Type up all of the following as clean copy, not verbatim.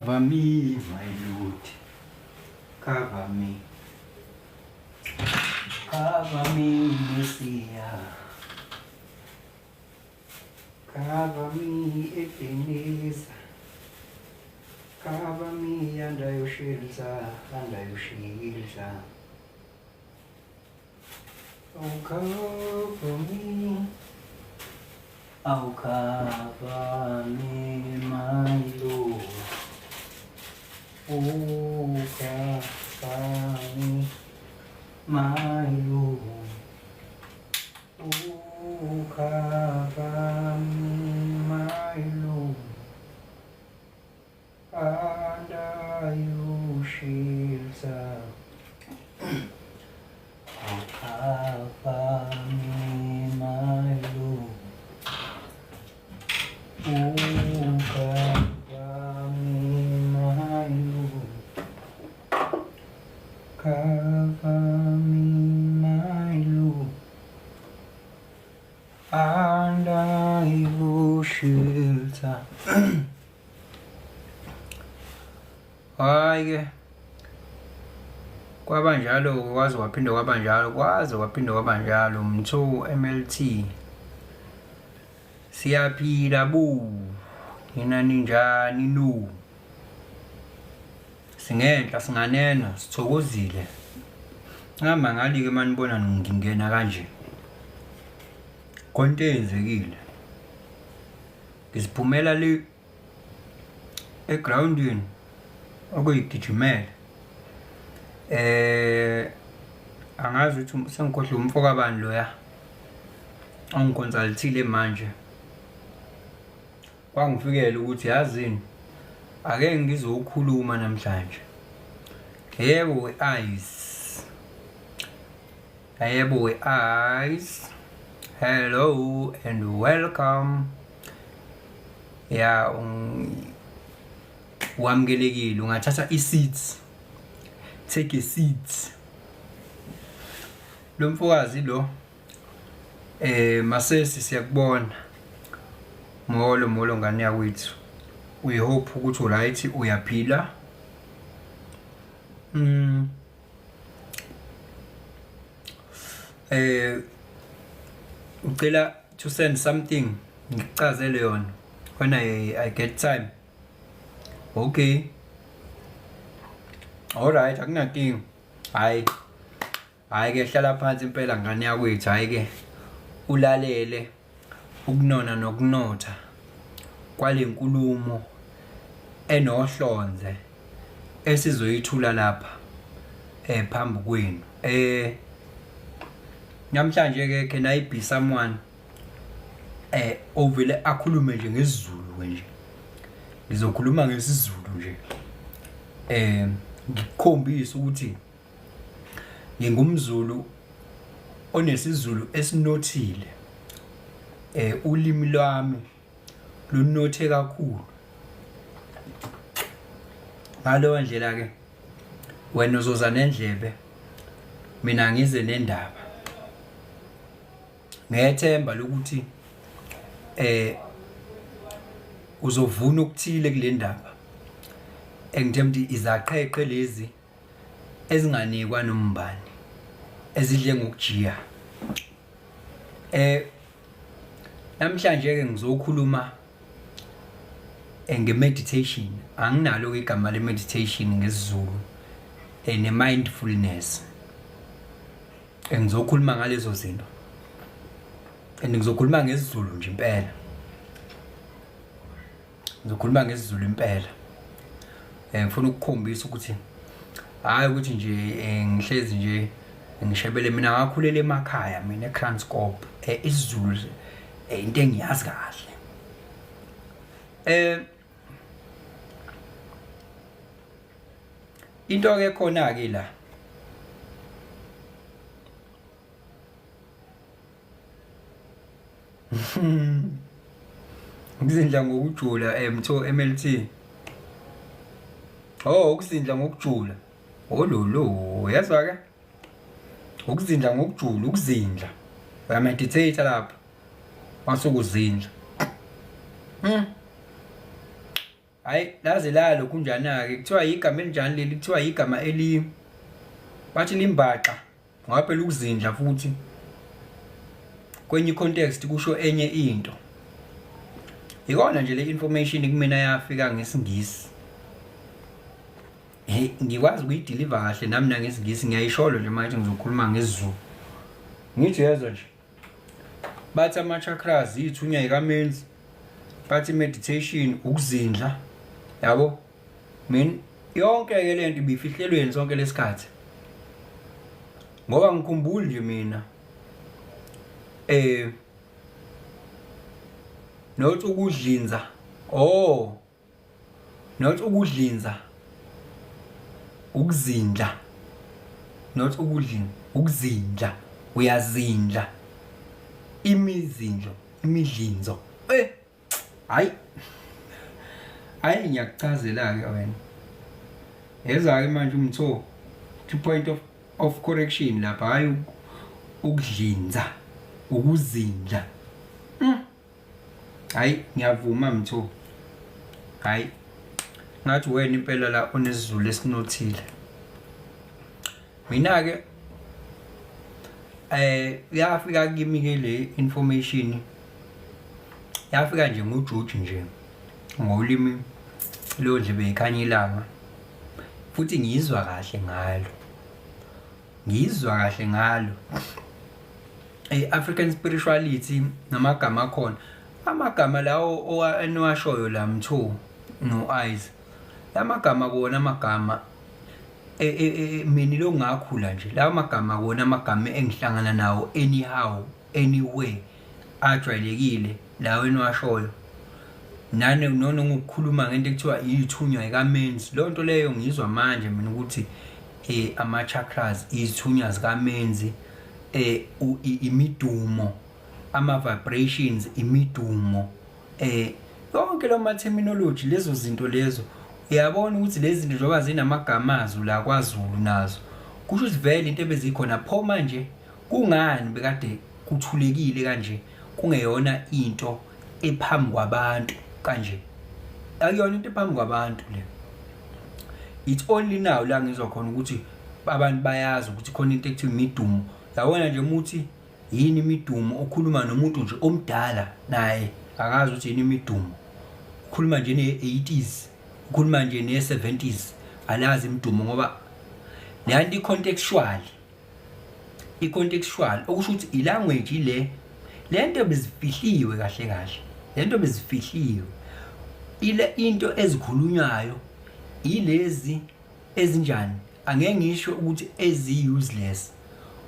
Cover me, my Lord. Cover me. Cover me, Messiah. Cover me, Ebenezer. Cover me under your shelter, under your shelter. Oh, cover me. Oh, cover me, my Lord. Oh, cover me, my Lord. Oh, cover me, my Lord. Under your shelter. Oh, cover me, my Lord. Oh, cover me, my Lord. Cover me, my Lord. Under your shelter. Hayi-ke kwabanjalo kwaze waphinde kwabanjalo Mtho MLT siyaphila bu nina ninjani no singenhla singanena sithokozile ngihamba ngali-ke manibona ngingena kanje konke yenzekile ngisiphumela le egroundini okuyigijimela angazi ukuthi sengikhohlwe umfoka bani loya ongiconsultile manje kwangifikela ukuthi yazini ake ngizokhuluma namhlanje yebo eyes hello and welcome ya wamukelekile ungathatha i-seats take a seat lo mfokazi lo masesi siyakubona molo ngane yakwethu we hope ukuthi uright uyaphila ucela to send something ngikuchazele yona when I get time. Okay, alright, akunankinga. Hayi ke hlala phansi impela ngane yakwethu, hayi ke ulalele ukunona nokunotha kwalenkulumo enohlonze esizoyithula lapha phambi kwenu. Namhlanje ke can I be someone ovele akhulume nje ngesizulu nje. Ngizokhuluma ngesizulu nje. Ngikukhombisa ukuthi ngingumZulu onesizulu esinothile. Ulimi lwami lunothe kakhulu. Ngaleyo ndlela ke wena uzoza nendlebe mina ngize nendaba. Ngethemba lokuthi uzovuna ukuthile kule ndaba. Engithemba ukuthi izaqheqhe lezi ezinganikwa nombani ezidle ngokujiya. Namhlanje ke ngizokhuluma nge-meditation. Anginalo igama le-meditation ngesizulu ne-mindfulness. Ngizokhuluma ngalezo zinto. Ngizokhuluma ngesizulu nje impela. Ngizokhuluma ngesizulu impela. Ngifuna ukukhombisa ukuthi hayi ukuthi nje ngihlezi nje ngishebele mina ngakhulela emakhaya mina eKranskop. Isizulu into engiyazi kahle. Into ke khona ke la ukuzindla ngokujula Mtho MLT. Ukuzindla ngokujula. Ololo, yazwa ke? Ukuzindla ngokujula, ukuzindla. Uyameditate lapha. Masukuzindla. hayi laze lalo kunjana-ke kuthiwa igama elinjani leli, kuthiwa igama bathi limbaxa ngoba phela ukuzinja futhi kwenye context kusho enye into. Ikona nje le information kumina yafika ngesingisi. Ngikwazi ukuyideliver kahle nami nangesingisi, ngiyayisholo nje manje ngizokhuluma ngesiZulu. Ngithi yezwa nje bathi ama-chakras ithunya ikamenzi, bathi meditation ukuzindla, yabo yonke-ke lento ibifihlelweni sonke lesikhathi. Ngoba ngikhumbula nje mina not ukudlinza not ukudlinza ukuzindla, not ukudlinza ukuzindla, uyazindla imidlinzo hayi ngiyakuchazela-ke wena yeza-ke manje umtho point of correction lapha, hayi ukudlinza ukuzindla. Hayi ngiyavuma mtho, hayi ngathi wena impela la onesizulu esinothile. Mina-ke yafika kimi-ke le information yafika nje nguJuju nje ngolimi lodlebe ikhanya ilanga, futhi ngizwa kahle ngalo African spirituality namagama akhona. Amagama lawo eniwashoyo la mtho no eyes, lamagama kona amagama mina lo ngakhula nje, lawo magama kona amagama engihlangana nawo anyhow anyway ajwayelekile lawo eniwashoyo. Nane nona ngokukhuluma ngento ekuthiwa ithunya ikamenzi, lonto leyo ngizwa manje mina ukuthi ama-chakras izithunya zikamenzi, imidumo, ama-vibrations, imidumo, yonke lo ma-terminology, lezo zinto lezo uyabona ukuthi lezi zinto njengoba zinamagama azo la kwaZulu nazo kusho ukuthi vele into ebezikhona pho manje kungani bekade kuthulekile kanje, kungeyona into ephambi kwabantu kanje, akuyona into ephambi kwabantu le. It's only now la ngizwa khona ukuthi abantu bayazi ukuthi khona into ekuthiwa imidumo. Yabona nje umuthi yini imidumo, ukhuluma nomuntu nje omdala naye akazi ukuthi yini imidumo, ukhuluma nje ne-80s, ukhuluma nje ne-70s, alazi imidumo ngoba nanti i-contextual okusho ukuthi i-language lento bezifihliwe kahle, lento bezifihliwe. Into ezikhulunywayo ilezi ezinjani, angeke ngisho ukuthi ezi-useless,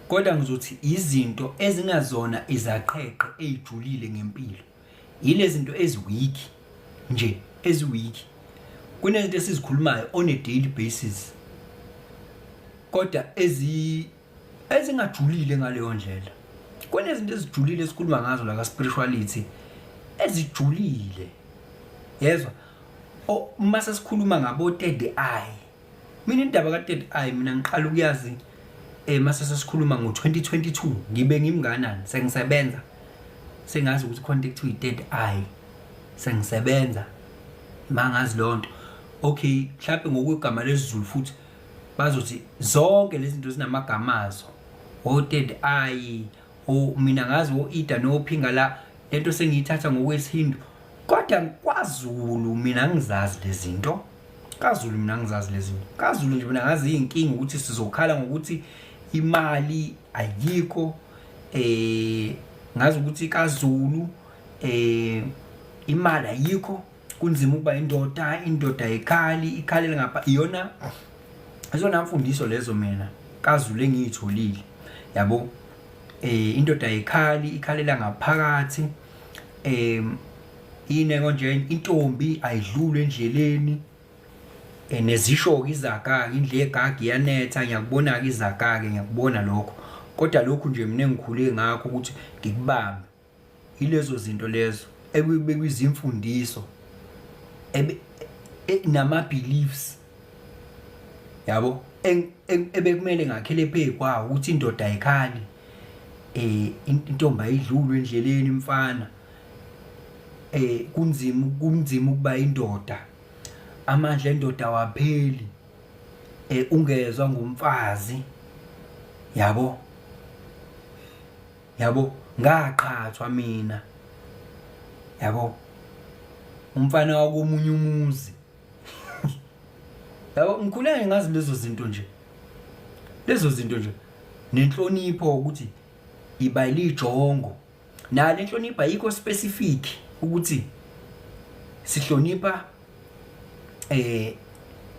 kodwa ngizothi izinto ezingazona izaqheqhe ezijulile ngempilo, yilezi zinto eziweak nje, eziweak kunezinto esizikhulumayo on a daily basis, kodwa ezingajulile ngaleyo ndlela. Kunezinto ezijulile esikhuluma ngazo la ka-spirituality ezijulile, yezwa. Mase sikhuluma ngabo third eye, mina indaba ka-third eye mina ngiqala ukuyazi mase sesikhuluma ngo-2022, ngibe ngimnganani sengisebenza sengazi ukuthi khona into ekuthiwa i-third eye, sengisebenza mangazi lonto. Okay, mhlawumbe ngokwegama lesiZulu futhi bazothi zonke lezi zinto zinamagama azo, o-third eye, mina ngazi o-Ida no-Phinga la, lento sengiyithatha ngokwesiHindu, kodwa kwaZulu mina ngizazi lezi zinto. KwaZulu mina ngizazi lezi zinto. KwaZulu nje mina ngazi inkinga ukuthi sizokhala ngokuthi imali ayikho, ngazi ukuthi kaZulu imali ayikho, kunzima ukuba indoda ikhalela ngapha. Iyona mfundiso lezo mina kaZulu engiyitholile, yabo. Indoda ikhalela ngaphakathi, yine konje intombi ayidlule endleleni, nezisho-ke izakake indle egagi iyanetha, ngiyakubona-ke izakake, ngiyakubona lokho, kodwa lokhu nje mina engikhule ngakho ukuthi ngikubambe yilezo zinto lezo ekuyizimfundiso nama-beliefs, yabo, ebekumele ngakhele phezu kwawo ukuthi indoda ayikhali, intombi ayidlulwe endleleni, mfana kunzima ukuba indoda. amandla endoda awapheli ungezwa ngumfazi yabo ngaqhathwa mina yabo umfana wakomunye umuzi yabo ngikhule ngazi lezo zinto nje nenhlonipho ukuthi ibayile ijongo nale inhlonipho ayikho specific ukuthi sihlonipha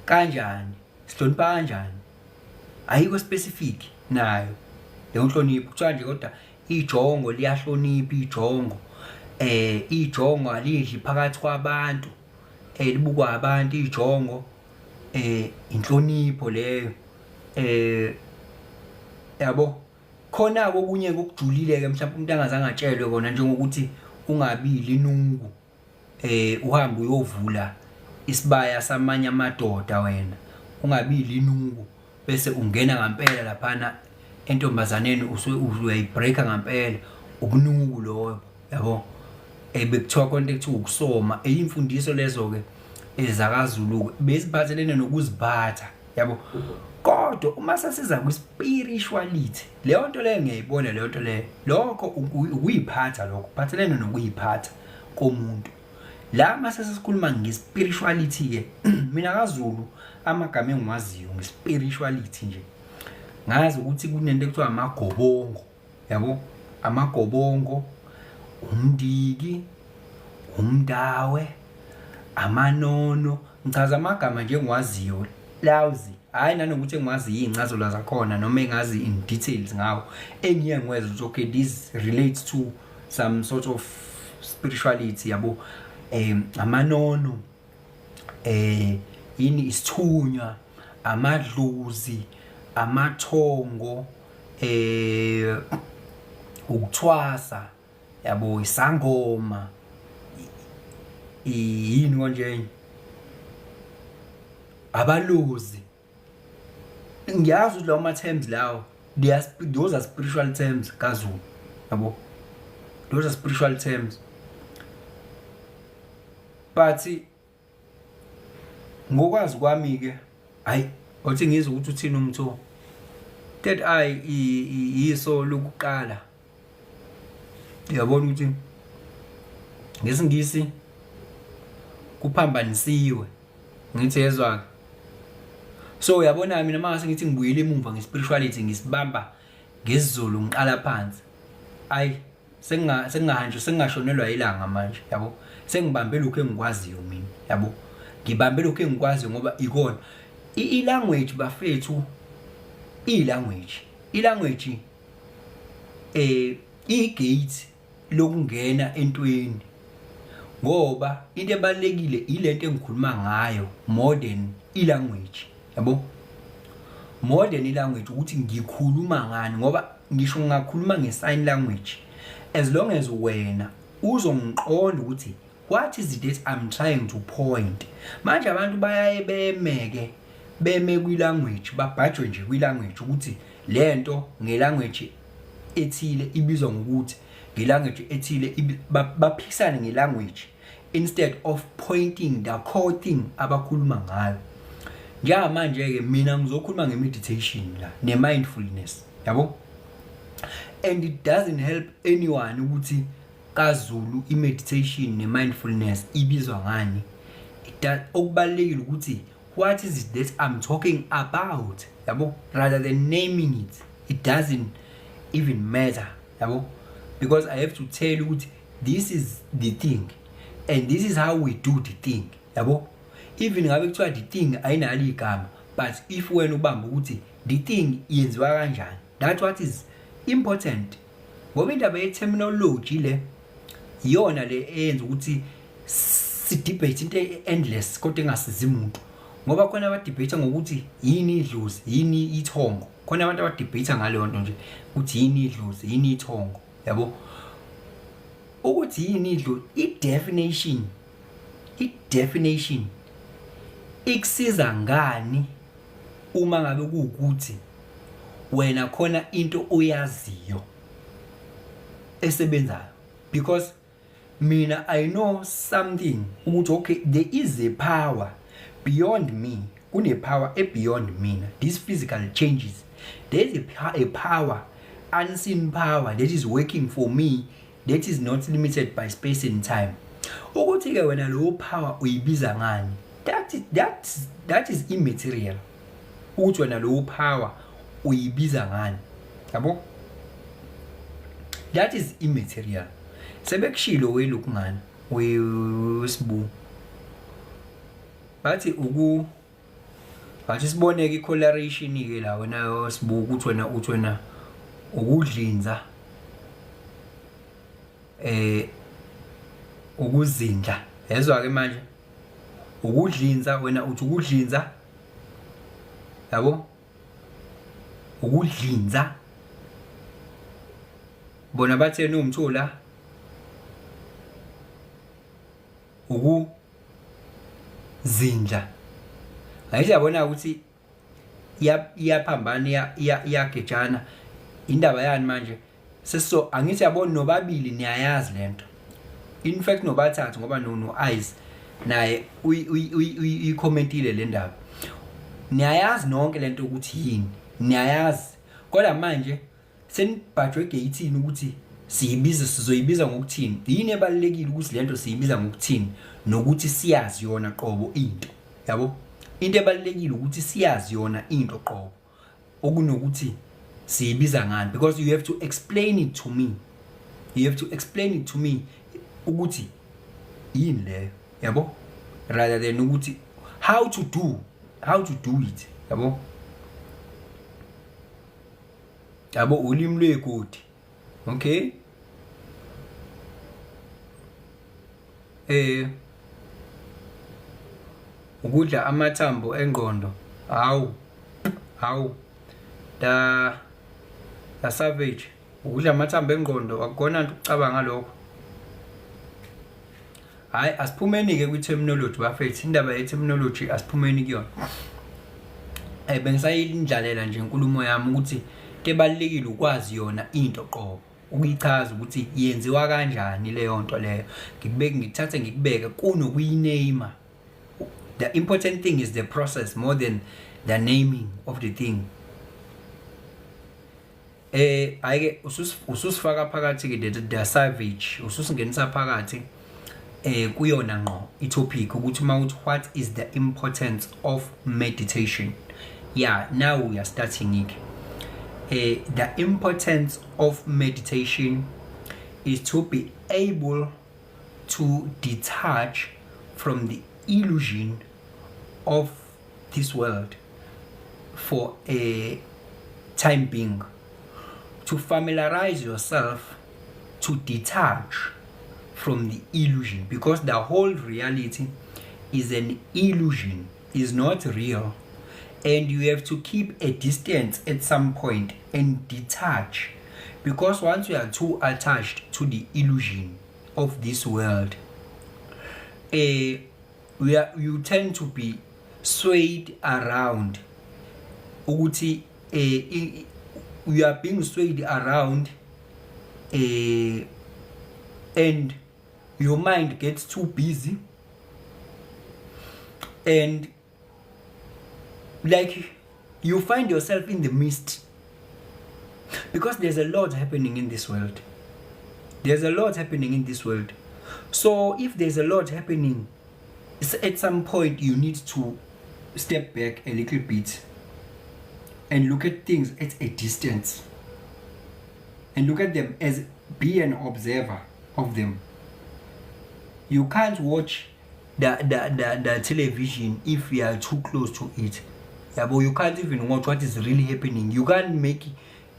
kanjani ayikho specific nayo le inhlonipho kuthiwa nje kodwa ijongo liyahlonipha ijongo alidli phakathi kwabantu libukwa abantu ijongo inhlonipho leyo yabo khona okunye kokujulile ke mhlawumbe umuntu angazange atshelwe kona njengokuthi ungabili inungu uhambe uyovula isibaya samanye amadoda wena ungabili inungu bese ungena ngempela laphana entombazaneni uyayibreaka ngempela ubunungu loyo yabo bekuthiwa konke ekuthiwa ukusoma imfundiso lezo ke ezakaZulu besiphathelene nokuziphatha yabo kodwa uma sasiza kwispirituality leyo nto leyo ngiyayibona leyo nto leyo lokho ukuyiphatha lokho kuphathelene nokuyiphatha komuntu la mase sesikhuluma ngespirituality ke mina kaZulu amagama engiwaziyo ngespirituality nje ngazi ukuthi kunento ekuthiwa amagobongo yabo amagobongo umndiki umndawe amanono ngichaza amagama nje engiwaziyo lawuzi hayi nanokuthi engiwazi ingcazelo zakhona noma engazi in details ngawo engiye ngweza ukuthi okay this relates to some sort of spirituality yabo amanono yini isithunywa amadluzi amathongo ukuthwasa yabo isangoma yini konje abalozi ngiyazi ukuthi lawo ma-terms lawo those are spiritual terms kaZulu yabo those are spiritual terms but ngokwazi kwami ke hayi othi ngizwe ukuthi uthini umtho that yiso lokuqala uyabona ukuthi ngesingisi kuphambanisiwe ngithi yezwa so uyabona mina mase ngithi ngibuyile emuva ngespirituality ngisibamba ngesizulu ngiqala phansi ayi sengingashonelwa ilanga manje yabo sengibambe lokho engikwaziyo mina yabo ngibambe lokho engikwaziyo ngoba ikona ilanguage bafethu ilanguage igate lokungena entweni ngoba into ebalekile ilento engikhuluma ngayo modern language yabo modern language ukuthi ngikhuluma ngani ngoba ngisho ngakhuluma ngesign language as long as wena uzongiqonda ukuthi what is it that I'm trying to point manje abantu bayaye beme kwilanguage babhajwe nje kwilanguage ukuthi lento ngelanguage ethile ibizwa ngokuthi ngelanguage ethile baphikisana ngelanguage instead of pointing the core thing abakhuluma ngayo njengamanje ke mina ngizokhuluma ngemeditation la nemindfulness yabo and it doesn't help anyone ukuthi kaZulu imeditation nemindfulness ibizwa ngani okubalekile ukuthi what is it that I'm talking about yabo rather than naming it doesn't even matter yabo because I have to tell you ukuthi this is the thing and this is how we do the thing yabo even ngabe kuthiwa the thing ayinalo igama but if wena ubamba ukuthi the thing yenziwa kanjani that's what is important ngoba indaba ye terminology le iyona le eyenza ukuthi si debate into endless kodwa engasizi umuntu ngoba khona abadebate ngokuthi yini idlozi yini ithongo khona abantu abadebate ngale nto nje ukuthi yini idlozi yini ithongo yabo ukuthi yini idlozi i-definition ikusiza ngani uma ngabe kuukuthi wena khona into oyaziyo esebenzayo because mina I know something ukuthi okay there is a power beyond me, kune-power beyond mina, these physical changes. There's a power, unseen power that is working for me, that is not limited by space and time. Ukuthi-ke wena lowo power uyibiza ngani? That is immaterial. Ukuthi wena lowo power uyibiza ngani? Yabo? That is immaterial. Sebekushilo welokhu ngani? Wesibu. Bathi bathi siboneke i-correlation ke la wena sibu ukuthi wena ukudlinza ukuzindla. Yezwa ke manje? Ukudlinza wena uthi ukudlinza. Yabo? Ukudlinza. Bona batheni umthula? Ukuzindla. Ayizabona ukuthi iyaphambana iyagejana indaba yani manje. So angithi yabona nobabili niyayazi lento. In fact nobathathu ngoba no eyes naye uyicommentile le ndaba. Niyayazi nonke lento ukuthi yini. Niyayazi. Kodwa manje senibhajwe gateini ukuthi sizoyibiza ngokuthini. Yini ebalekile ukuthi lento siyibiza ngokuthini nokuthi siyazi yona qobo into. Yabo? Into ebalekile ukuthi siyazi yona into qobo. Okunokuthi siyibiza ngani, because you have to explain it to me. You have to explain it to me ukuthi yini leyo. Yabo? Rather than ukuthi how to do it. Yabo? Yabo ulimi lwegodi. Okay? Ukudla amathambo engqondo. Hawu. Da savage. Ukudla amathambo engqondo akukona nto ucabanga lokho. Hayi asiphumeni ke kwi-terminology bafethu. Indaba ye-terminology asiphumeni kuyona. Bengisayindlalela nje inkulumo yami ukuthi kebalekile ukwazi yona into qobo. Ukuyichaza ukuthi yenziwa kanjani leyo nto leyo. Ngikuthathe ngikubeke kunokuyiname. The important thing is the process more than the naming of the thing. Ayike ususifaka phakathi ke the savage, ususingenisa phakathi kuyona ngqo i-topic ukuthi mawuthi what is the importance of meditation. Yeah, now we are starting it. The importance of meditation is to be able to detach from the illusion of this world for a time being, to familiarize yourself to detach from the illusion, because the whole reality is an illusion, is not real, and you have to keep a distance at some point and detach, because once you are too attached to the illusion of this world, you tend to be swayed around. Ukuthi you are being swayed around and your mind gets too busy and like you find yourself in the mist, because there's a lot happening in this world. So if there's a lot happening, at some point you need to step back a little bit and look at things at a distance and look at them as be an observer of them. You can't watch the television if you are too close to it. Yeah, but you can't even watch what is really happening. You can't make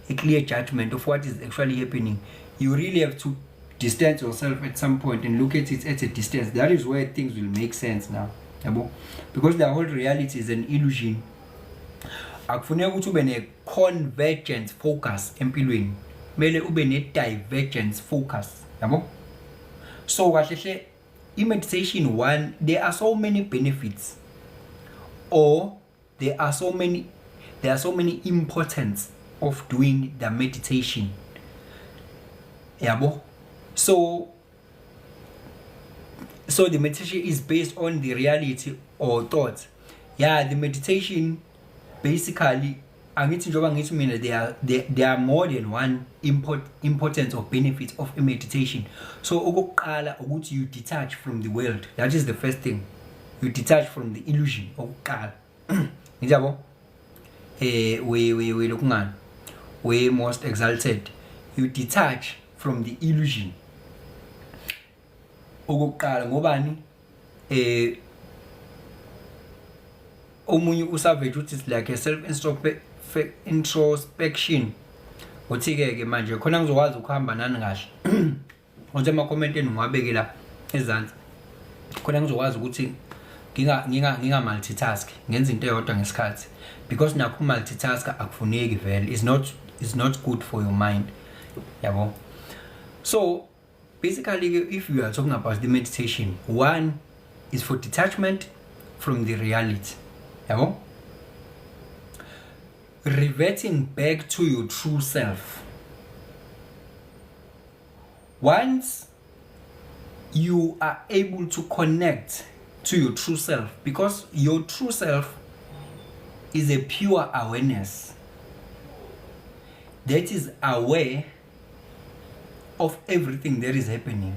a clear judgment of what is actually happening. You really have to distance yourself at some point and look at it at a distance. That is where things will make sense now. Because the whole reality is an illusion. Akufuneka ukuthi ube ne-convergent focus empilweni. Mele ube ne-divergent focus. So kahle in meditation one, there are so many benefits, or there are so many importance of doing the meditation. So So the meditation is based on the reality or thoughts. Yeah, the meditation basically, there are more than one importance or benefits of a meditation. So okokuqala ukuthi you detach from the world. That is the first thing. You detach from the illusion okokuqala. Ngiyabo? We most exalted. You detach from the illusion. Okokuqala ngobani? Omunye usavage uthi it's like a self introspection. Uthi ke manje khona ngizokwazi ukuhamba nani kahle. Uthi ama comment ngiwabeke la ezantsi. Khona ngizokwazi ukuthi nginga multitask, ngenza into eyodwa ngesikhathi, because nakho multitask akufuneki vele. It's not good for your mind. Yabo. So basically, if you are talking about the meditation, one is for detachment from the reality. Yabo? Reverting back to your true self. Once you are able to connect to your true self, because your true self is a pure awareness that is aware of everything that is happening.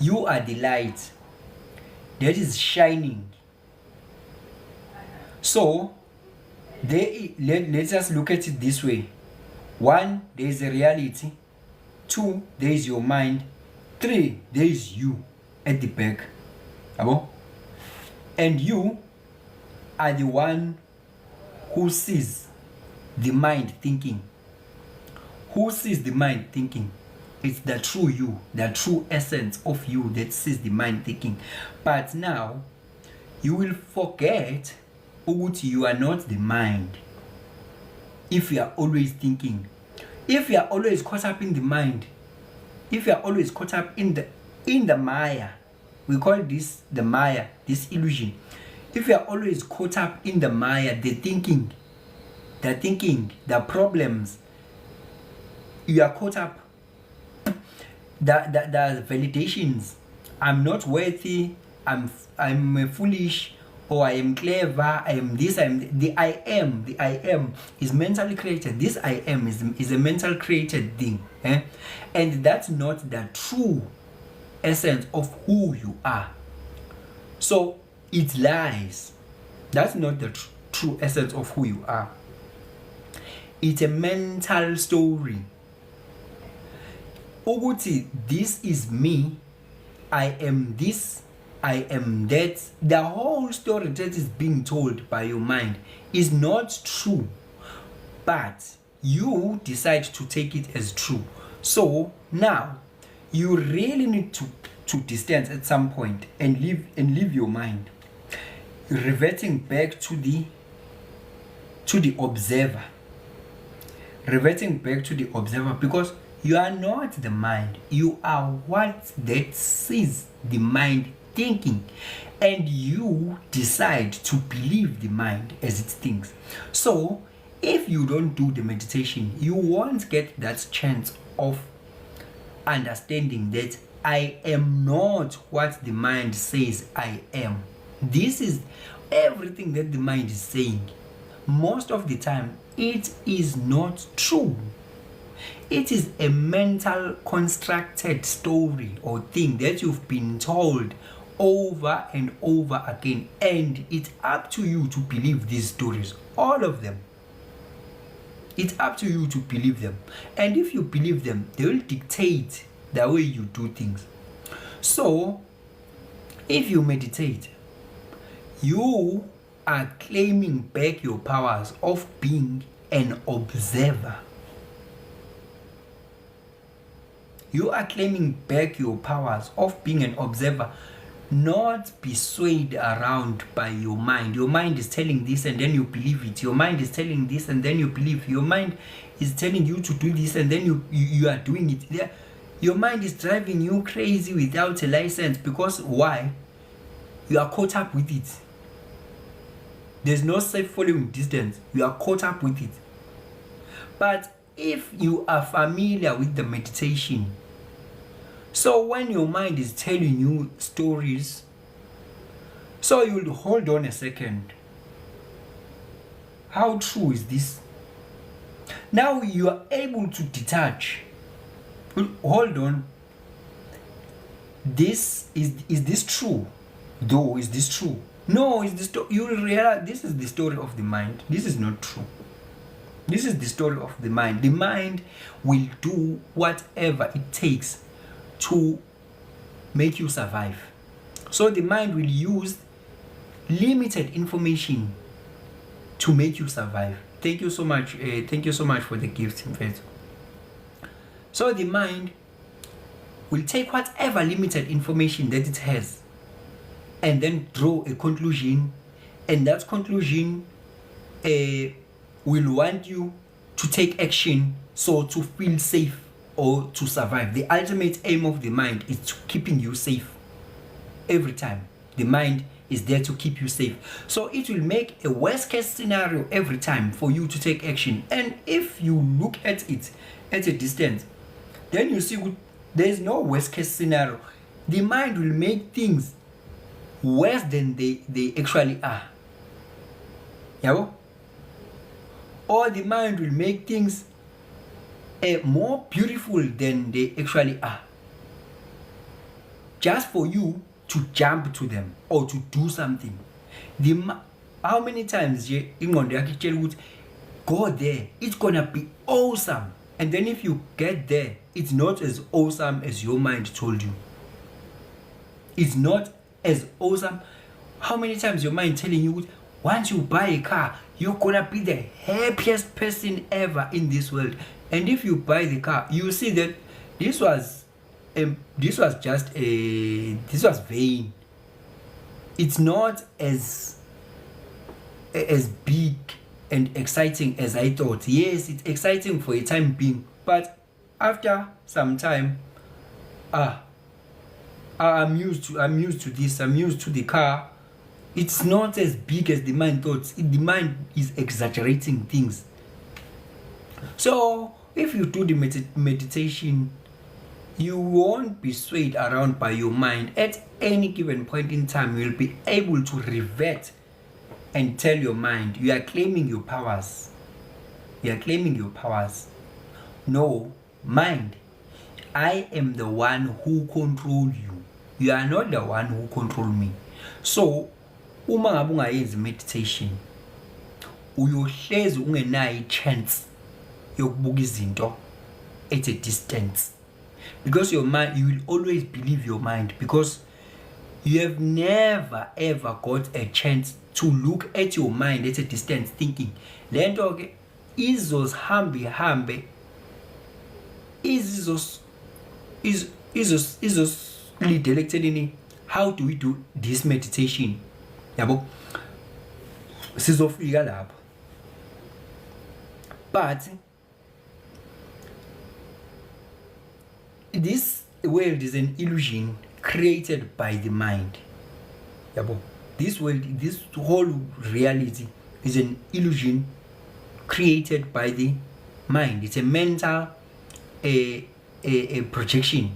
You are the light that is shining. So let's just look at it this way. One, there is a reality. Two, there is your mind. Three, there is you at the back. And you are the one who sees the mind thinking. Who sees the mind thinking? It's the true you, the true essence of you that sees the mind thinking. But now, you will forget that you are not the mind. If you are always thinking, if you are always caught up in the mind, if you are always caught up in the Maya, we call this the Maya, this illusion. If you are always caught up in the Maya, the thinking, the problems, you are caught up. The validations. I'm not worthy. I'm foolish, or I am clever. I am this. The I am. The I am is mentally created. This I am is a mental created thing, and that's not the true essence of who you are. So it lies. That's not the true essence of who you are. It's a mental story. Ukuthi, this is me, I am this, I am that. The whole story that is being told by your mind is not true, but you decide to take it as true. So now you really need to distance at some point and leave your mind, reverting back to the observer. Reverting back to the observer, because you are not the mind. You are what that sees the mind thinking. And you decide to believe the mind as it thinks. So, if you don't do the meditation, you won't get that chance of understanding that I am not what the mind says I am. This is everything that the mind is saying. Most of the time, it is not true. It is a mental constructed story or thing that you've been told over and over again, and it's up to you to believe these stories, all of them. It's up to you to believe them, and if you believe them, they will dictate the way you do things. So if you meditate, you are claiming back your powers of being an observer. You are claiming back your powers of being an observer, not be swayed around by your mind. Your mind is telling this and then you believe it. Your mind is telling this and then you believe. Your mind is telling you to do this and then you are doing it. Your mind is driving you crazy without a license, because why? You are caught up with it. There's no safe following distance. You are caught up with it. But if you are familiar with the meditation, So when your mind is telling you stories, so you'll hold on a second. How true is this? Now you are able to detach. Hold on. Is this true? Though, is this true? No, is this you will realize this is the story of the mind. This is not true. This is the story of the mind. The mind will do whatever it takes to make you survive. So the mind will use limited information to make you survive. Thank you so much. Thank you so much for the gift, in fact. So the mind will take whatever limited information that it has and then draw a conclusion, and that conclusion will want you to take action, so to feel safe or to survive. The ultimate aim of the mind is to keeping you safe. Every time the mind is there to keep you safe, so it will make a worst case scenario every time for you to take action. And if you look at it at a distance, then you see there is no worst case scenario. The mind will make things worse than they actually are. Yeah? Or the mind will make things more beautiful than they actually are, just for you to jump to them or to do something. How many times go there, it's gonna be awesome, and then if you get there, it's not as awesome as your mind told you. It's not as awesome. How many times your mind telling you, once you buy a car, you're gonna be the happiest person ever in this world, and if you buy the car, you see that this was vain. It's not as big and exciting as I thought. Yes, it's exciting for a time being, but after some time, I'm used to this. I'm used to the car. It's not as big as the mind thought. The mind is exaggerating things. So if you do the meditation, you won't be swayed around by your mind. At any given point in time, you'll be able to revert and tell your mind, you are claiming your powers. You are claiming your powers. No, mind, I am the one who control you. You are not the one who control me. So, uma ngabe ungayenzi meditation, uyohlezi ungenayo chance yokubuka izinto at a distance. Because your mind, you will always believe your mind, because you have never ever got a chance to look at your mind at a distance thinking, lento ke hambe lidele, how do we do this meditation? Yabo, sizofika lapho. But this world is an illusion created by the mind. Yabo, this world, this whole reality is an illusion created by the mind. It's a mental a projection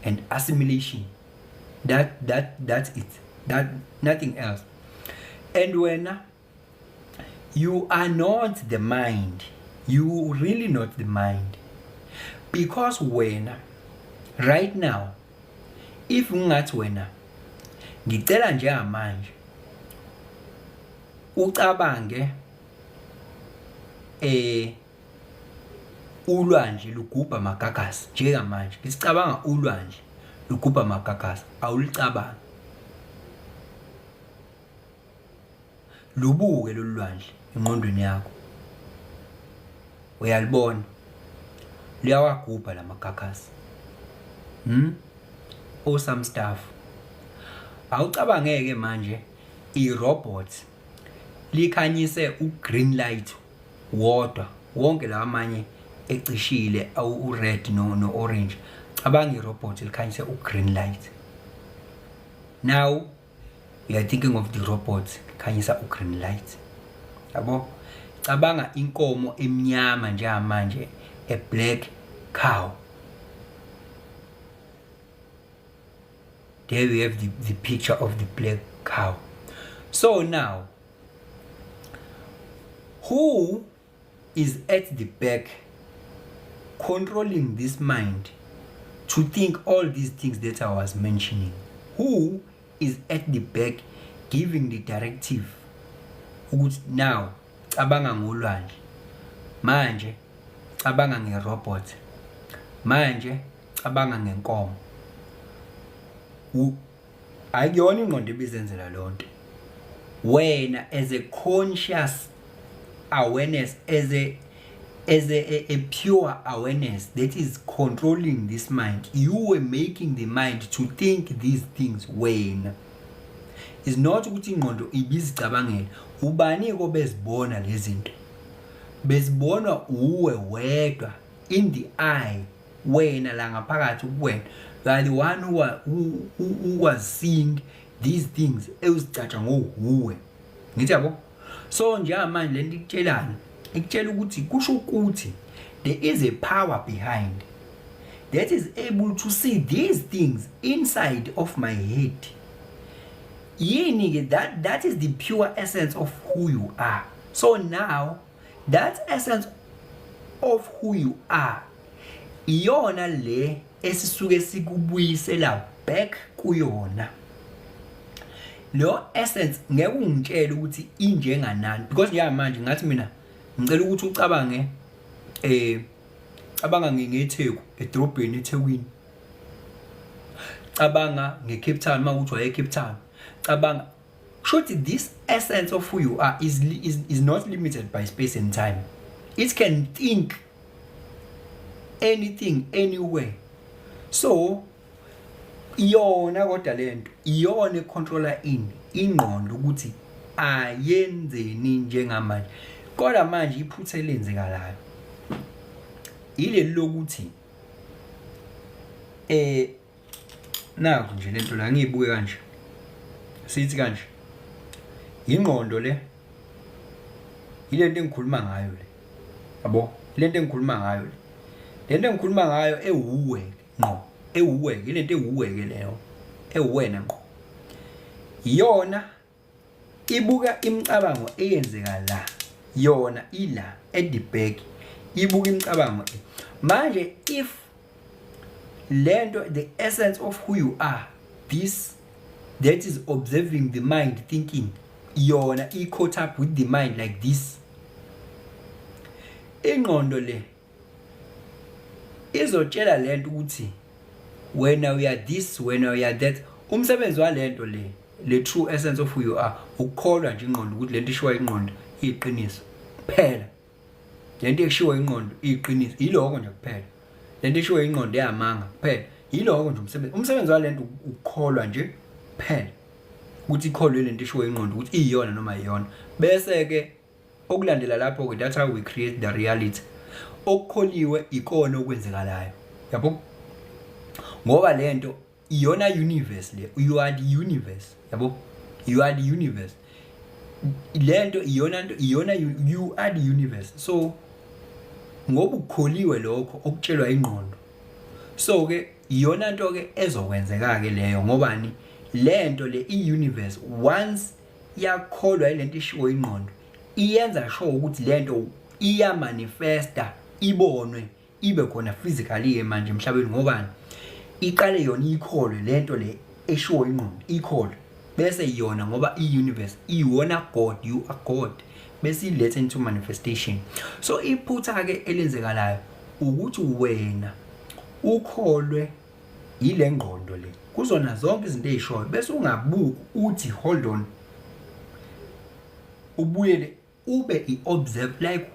and assimilation. That's it. That nothing else. And when you are not the mind, you really not the mind. Because when right now, if ungathi wena ngicela njengamanje ucabange ulwandle lugubha magagasi njengamanje, ngisicabanga ulwandle lugubha magagasi, awulicabanga. Lubuke lolu lwandle engqondweni yakho, uyalibona liyawagubha la magagasi. Awesome stuff. Awucabangeke manje i-robot likhanyise u-green light wodwa, wonke la amanye ecishile u-red no orange. Cabanga i-robot likhanyise u-green light. Now you are thinking of the robot likhanyisa u-green light. Yabo, cabanga inkomo emnyama njengamanje, a black cow. there we have the picture of the black cow. So now, who is at the back controlling this mind to think all these things that I was mentioning? Who is at the back giving the directive? Now, cabanga ngolwandle, manje cabanga ngerobot, manje cabanga ngenkomo. Akuyona ingqondo ebizenzela lonto. Wena as a conscious awareness, as a pure awareness that is controlling this mind, you were making the mind to think these things. Wena is not ukuthi ingqondo ibizicabangela. Ubani ko bezibona lezi zinto? Bezibona uwe wedwa in the eye. Wena la ngaphakathi kuwena. You are the one who was seeing these things ezicatsha ngohuwe. Ngithi yabo? So njengamanje lento ikutshelana, ikutshela ukuthi kusho ukuthi there is a power behind that is able to see these things inside of my head. That is the pure essence of who you are. So now, that essence of who you are, iyona le esisuke sikubuyisela back kuyona. Lo essence ngeke ungitshele ukuthi injenganani, because njengamanje ngathi mina ngicela ukuthi ucabange cabanga ngeTheku, edrobheni eThekwini. Cabanga ngeCape Town mawuthi waye Cape Town. Cabanga, surely this essence of who you are is not limited by space and time. It can think anything, anywhere. So iyona kodwa lento iyona econtroller ingqondo ukuthi ayenzeni njengamanje. Kodwa manje iphutha elenzekalayo ile lokuthi naku nje lento la ngiyibuke kanje. Sithi kanje, ingqondo le ilento engikhuluma ngayo le. Yabo, lento engikhuluma ngayo le. Lento engikhuluma ngayo ewuwe ngqo, ewuwe, ilento ewuwe ke leyo. Ewena ngqo. Iyona ibuka imicabango eyenzeka la. Yona ila at the back. Ibuka imicabango. Manje if lento, the essence of who you are, this that is observing the mind thinking, yona caught up with the mind like this. Ingqondo le izotshela lento ukuthi wena we are this, wena we are that. Umsebenzi walento le true essence of who you are ukukholwa nje ingqondo ukuthi lento ishiwa ingqondo iyiqiniso kuphela. Lento eshiwa ingqondo iyiqiniso iloko nje kuphela. Lento eshiwa ingqondo yamanga kuphela. Yiloko nje umsebenzi walento ukukholwa nje kuphela. Ukuthi ikholwe lento eshiwa ingqondo ukuthi iyona noma iyona. Bese ke okulandela lapho ke that's how we create the reality. Okukholiwe ikona okwenzekalayo. Yabo? Ngoba lento iyona universe le. You are the universe. Yabo? You are the universe. Lento iyona you are the universe. So ngoba ukukholiwe lokho okutshelwa ingqondo. So ke iyona nto ke ezokwenzeka ke leyo ngobani lento le universe once yakholwa ilento ishiwo ingqondo iyenza sure ukuthi lento iya manifesta ibonwe ibe khona physically ke manje emhlabeni ngobani iqale yona ikholwe lento le eshiwo ingqondo ikholwe bese yona ngoba universe iwona God, you are God, bese ilethe into manifestation. So iphutha ke elenzekalayo ukuthi wena ukholwe ile ngqondo le kuzona zonke izinto ezishoyo bese ungabuki uthi hold on ubuyele ube observe like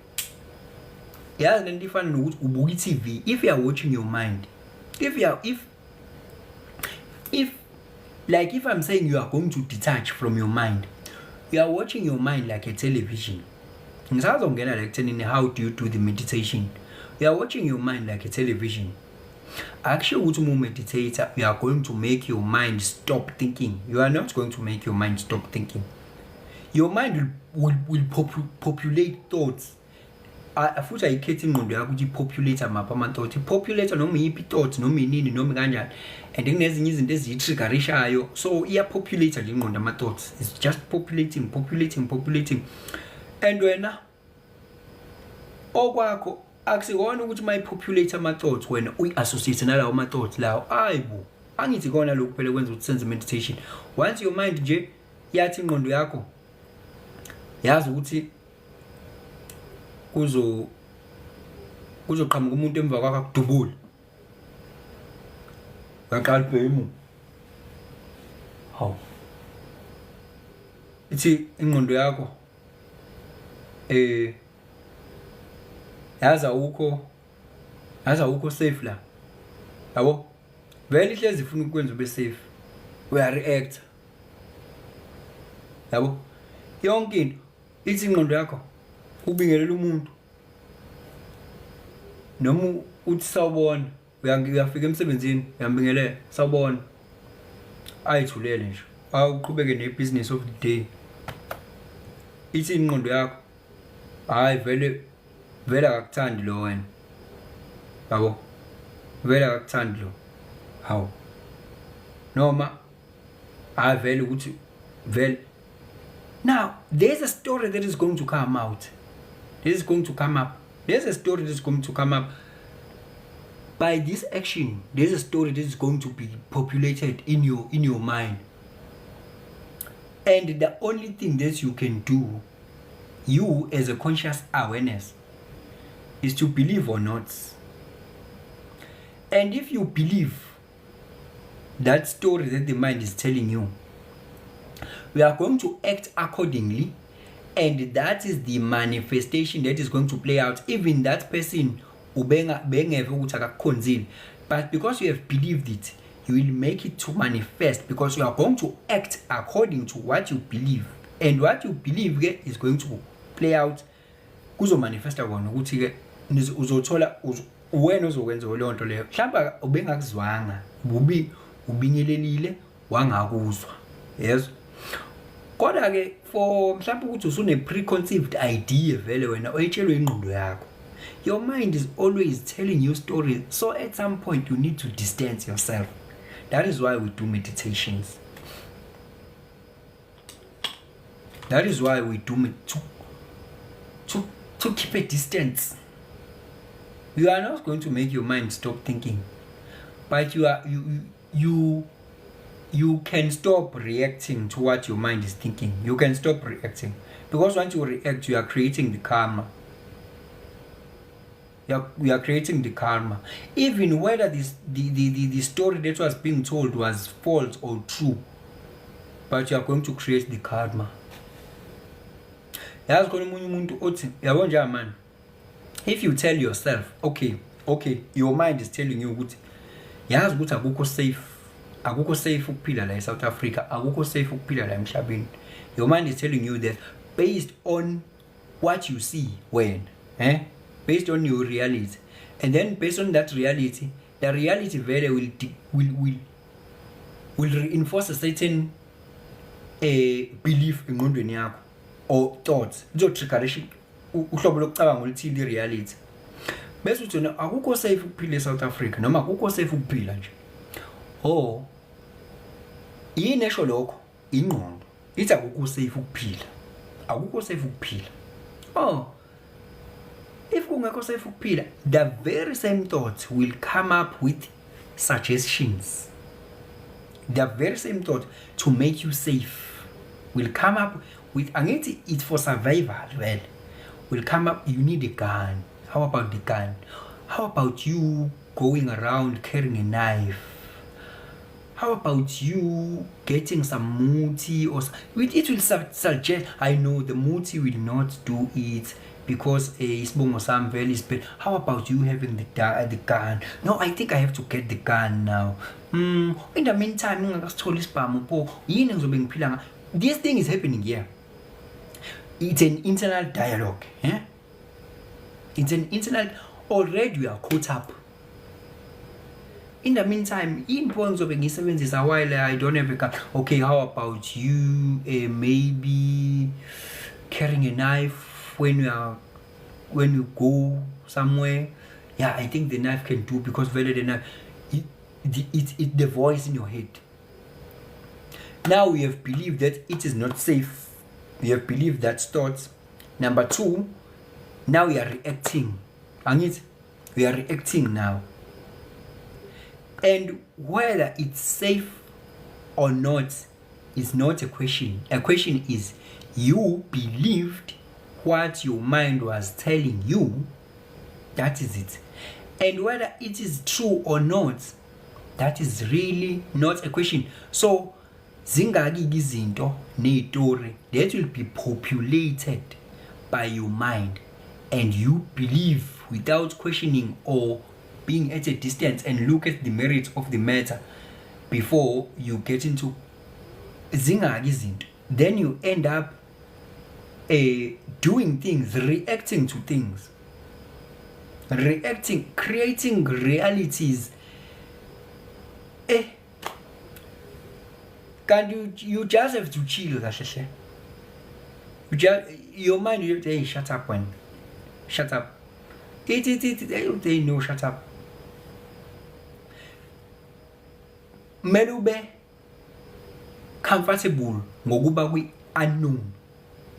yazi lento ifana nokuthi ubuka iTV. If you are watching your mind, if I'm saying you are going to detach from your mind, you are watching your mind like a television. Ngisazongena la ekutheni how do you do the meditation? You are watching your mind like a television. Actually, when you meditate, you are going to make your mind stop thinking. You are not going to make your mind stop thinking. Your mind will populate thoughts futhi ayikhethi ingqondo yakho ukuthi populate amapha ama-thought. Populate noma yiphi thought noma inini noma kanjani, and kunezinye izinto eziyi-triggerishayo, so iya-populate le ngqondo ama-thoughts. It's just populating. And wena okwakho akusikona ukuthi mayi-populate ama-thoughts wena uyi-associate nalawo ama-thoughts lawo. Ayibo, angithi kona lokhu phela kwenza ukuthi senze meditation. Once your mind nje yathi ingqondo yakho yazi ukuthi kuzoqhamuka umuntu emva kwakho akudubule, uyaqala ubhemu. Hawu, ithi ingqondo yakho yazi awukho safe la, yabo vele ihlezi ifuna ukwenza ube safe, uya-react, yabo yonke into. Ithi ingqondo yakho ubingelela umuntu noma uthi sawubona, uyafika emsebenzini uyambingelela sawubona, ayithulele nje awuqhubeke ne-business of the day. Ithi ingqondo yakho hayi vele akakuthandi lo wena, yabo vele akakuthandi lo, hawu noma hayi vele ukuthi vele. Now there's a story that is going to come out. There's a story that is going to come up by this action. There's a story that is going to be populated in your mind, and the only thing that you can do, you as a conscious awareness, is to believe or not. And if you believe that story that the mind is telling you, we are going to act accordingly, and that is the manifestation that is going to play out. Even that person ubengeve ukuthi akakukhonzile, but because you have believed it, you will make it to manifest, because you are going to act according to what you believe, and what you believe is going to play out. Kuzo manifesta kona ukuthi ke uzothola wena ozokwenza leyo nto leyo. Mhlawumbe ubengakuzwanga, ubingelelile wangakuzwa, yes. Kodwa ke for mhlawumbe ukuthi usune preconceived idea vele wena oyitshelwe ingqondo yakho. Your mind is always telling you stories, so at some point you need to distance yourself. That is why we do meditations. That is why we do to keep a distance. You are not going to make your mind stop thinking, but you can stop reacting to what your mind is thinking. You can stop reacting, because once you react, you are creating the karma. We are creating the karma. Even whether the story that was being told was false or true, but you are going to create the karma. Yazi khona umunye umuntu othi yabo nje man, if you tell yourself okay, your mind is telling you ukuthi yazi ukuthi akukho safe ukuphila la eSouth Africa, akukho safe ukuphila la emhlabeni. Your mind is telling you that based on what you see when based on your reality, and then based on that reality, the reality very will reinforce a certain belief engqondweni yakho or thoughts. Izotriggerisha uhlobo lokucabanga oluthile reality. Bese uthi akukho safe ukuphila eSouth Africa noma akukho safe ukuphila nje. Oh, yini esho lokho? Ingqondo ithi akukho safe ukuphila. Akukho safe ukuphila. Oh, if kungekho safe ukuphila, the very same thoughts will come up with suggestions. The very same thought to make you safe will come up with, angithi it's for survival. Well, will come up, you need a gun. How about the gun? How about you going around carrying a knife? How about you getting some muti or it will suggest, I know the muti will not do it because isibongo sami vele is bad. How about you having the gun? No, I think I have to get the gun now. In the meantime, ngakasithola isibhamu pho yini ngizobe ngiphila nga. This thing is happening here. It's an internal dialogue. It's an internal, already you are caught up. In the meantime, in points of a while I don't have a gun. Okay, how about you maybe carrying a knife when you are when you go somewhere, yeah, I think the knife can do, because very the knife, it's the voice in your head. Now we have believed that it is not safe. We have believed that thoughts. Number two, now we are reacting. We are reacting now. And whether it's safe or not is not a question. A question is, you believed what your mind was telling you. That is it. And whether it is true or not, that is really not a question. So zingaki izinto nezitori that will be populated by your mind, and you believe without questioning or being at a distance and look at the merits of the matter before you get into zingaki izinto. Then you end up doing things, reacting to things, creating realities. You just have to chill. Your mind, you say, shut up, when shut up. They know, shut up. Melube comfortable ngokuba kwi unknown.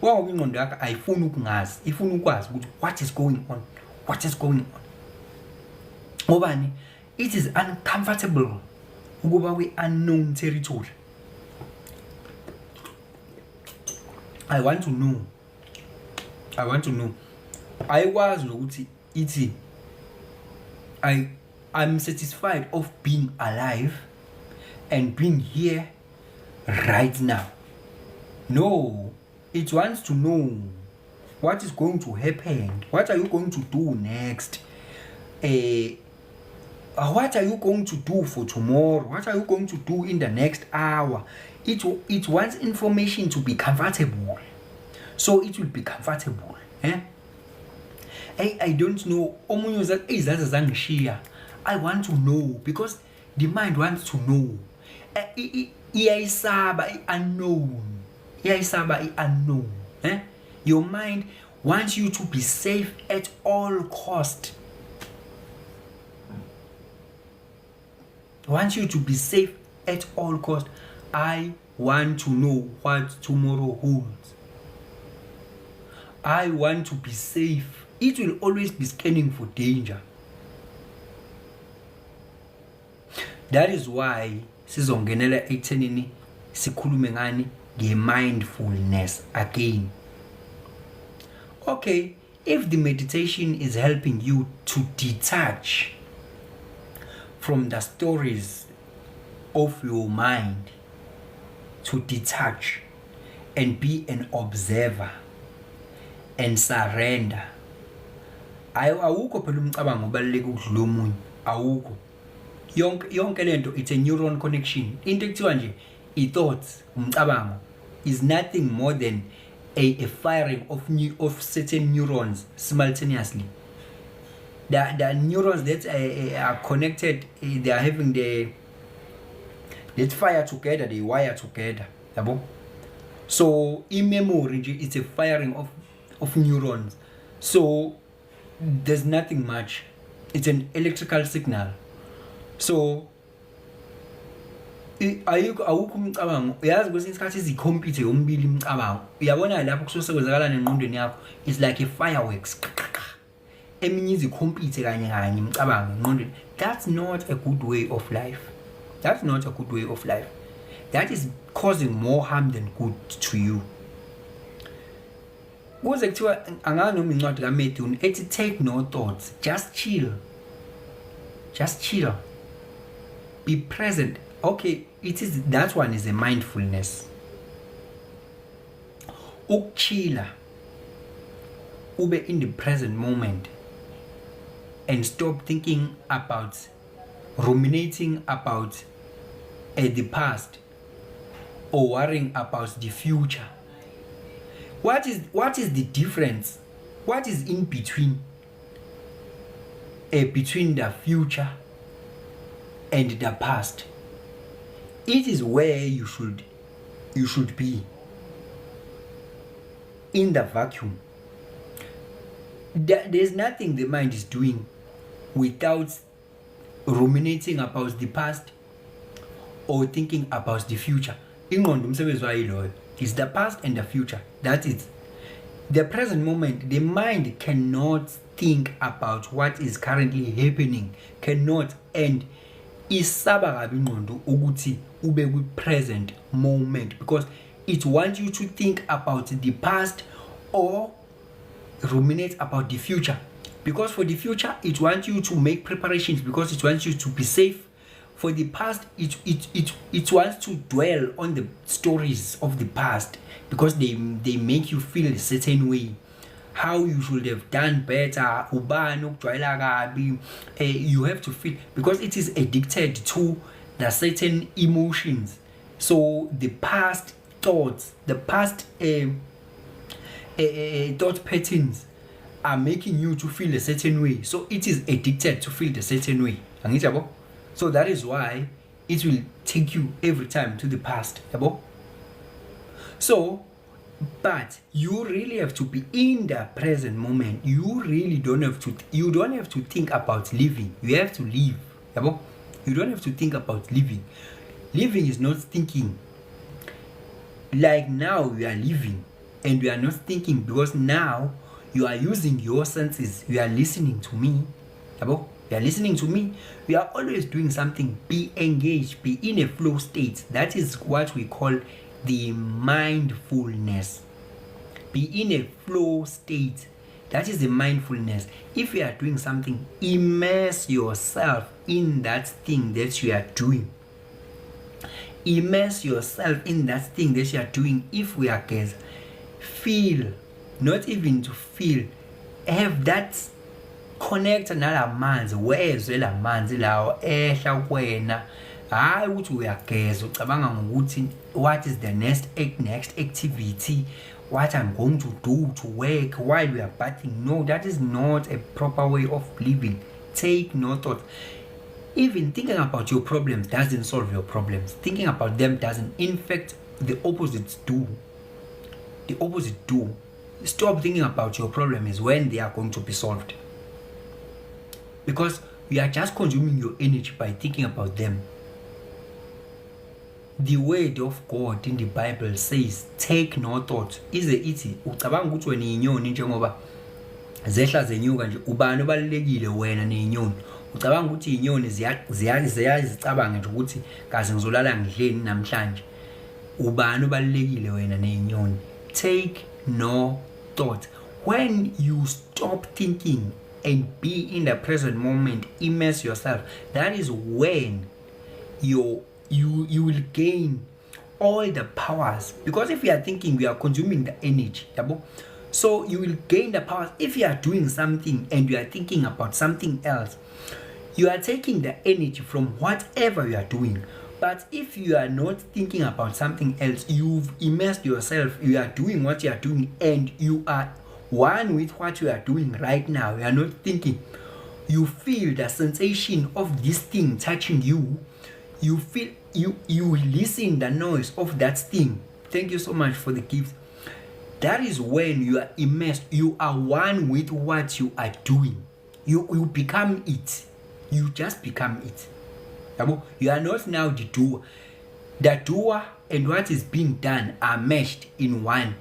Wawu ingqondo yakho ayifuni ukungazi, ifuna ukwazi ukuthi what is going on. Ngobani? It is uncomfortable ukuba kwi unknown territory. I want to know. Ayikwazi ukuthi ithi I'm satisfied of being alive and being here right now. No, it wants to know what is going to happen. What are you going to do next? What are you going to do for tomorrow? What are you going to do in the next hour? It wants information to be comfortable. So it will be comfortable. I don't know. I want to know, because the mind wants to know. Iyaisaba unknown. Your mind wants you to be safe at all cost. I want to know what tomorrow holds. I want to be safe. It will always be scanning for danger. That is why sizongenela ethenini sikhulume ngani nge-mindfulness again. Okay, if the meditation is helping you to detach from the stories of your mind, to detach and be an observer and surrender, awukho phela umcabango obaluleke ukudlula omunye, awukho. Yonke lento, it's a neuron connection. Into ekuthiwa nje i-thoughts, umcabango, is nothing more than a firing of certain neurons simultaneously. The neurons that are connected, they are having that fire together, they wire together. So in memory, it's a firing of neurons. So there's nothing much. It's an electrical signal. So awukho umcabango. Uyazi kwesinye isikhathi izikhompyutha yombili umcabango. Uyabona lapho kusosekwenzakala nengqondweni yakho, it's like a fireworks. Eminye izikhompyutha kanye umcabango engqondweni. That's not a good way of life. That is causing more harm than good to you. Kuze kuthiwa anganoma incwadi kaMeduni ethi take no thoughts, just chill. Be present. Okay, that one is a mindfulness. Ukuchila, ube in the present moment and stop thinking about, ruminating about the past or worrying about the future. What is the difference? What is in between the future and the past? It is where you should be, in the vacuum. there's nothing the mind is doing without ruminating about the past or thinking about the future. Ingqondo umsebenzi wayo loyo. It's the past and the future. That is the present moment. The mind cannot think about what is currently happening, cannot, and isaba kabi ingqondo ukuthi ube kwi present moment because it wants you to think about the past or ruminate about the future. Because for the future it wants you to make preparations because it wants you to be safe. For the past it wants to dwell on the stories of the past because they make you feel a certain way, how you should have done better, ubani okujwayela kabi. You have to feel because it is addicted to the certain emotions. So the past thoughts, the past thought patterns are making you to feel a certain way. So it is addicted to feel the certain way. So that is why it will take you every time to the past. So, but you really have to be in the present moment. You really don't have to think about living. You have to live. You don't have to think about living. Living is not thinking. Like now we are living and we are not thinking because now you are using your senses. You are listening to me. You are listening to me. We are always doing something. Be engaged. Be in a flow state. That is what we call the mindfulness. Be in a flow state. That is the mindfulness. If you are doing something, immerse yourself in that thing that you are doing. Immerse yourself in that thing that you are doing. If we are guys, feel, not even to feel, have that connect nala manzi, wezwe la manzi lawo ehla kuwena. Hayi ukuthi uyageza ucabanga ngokuthi what is the next activity, what I'm going to do to work while we are bathing. No, that is not a proper way of living. Take no thought. Even thinking about your problems doesn't solve your problems. Thinking about them doesn't. In fact, the opposites do. The opposite do. Stop thinking about your problems when they are going to be solved. Because you are just consuming your energy by thinking about them. The word of God in the Bible says, take no thought. Ize ithi ucabanga ukuthi wena inyoni njengoba zehla zenyuka nje ubani obalekile wena nezinyoni. Ucabanga ukuthi izinyoni ziyazicabanga nje ukuthi kaze ngizolala ngidleni namhlanje. Ubani obalekile wena nezinyoni. Take no thought. When you stop thinking and be in the present moment, immerse yourself, that is when you will gain all the powers. Because if you are thinking, you are consuming the energy. So you will gain the powers. If you are doing something and you are thinking about something else, you are taking the energy from whatever you are doing. But if you are not thinking about something else, you've immersed yourself, you are doing what you are doing, and you are one with what you are doing right now. You are not thinking. You feel the sensation of this thing touching you. You feel, you listen the noise of that thing. Thank you so much for the gift. That is when you are immersed. You are one with what you are doing. You become it. You just become it. You are not now the doer. The doer and what is being done are meshed in one.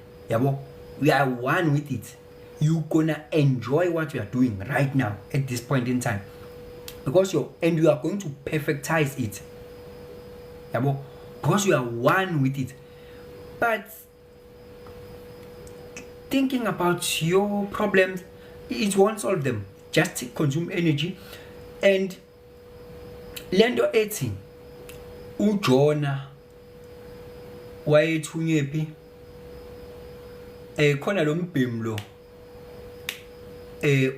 We are one with it. You're gonna enjoy what you are doing right now at this point in time. Because you are going to perfectize it. Because you are one with it. But thinking about your problems, it won't solve them. Just consume energy. And lento ethi uJona wayethunywe phi khona lo mbhemi lo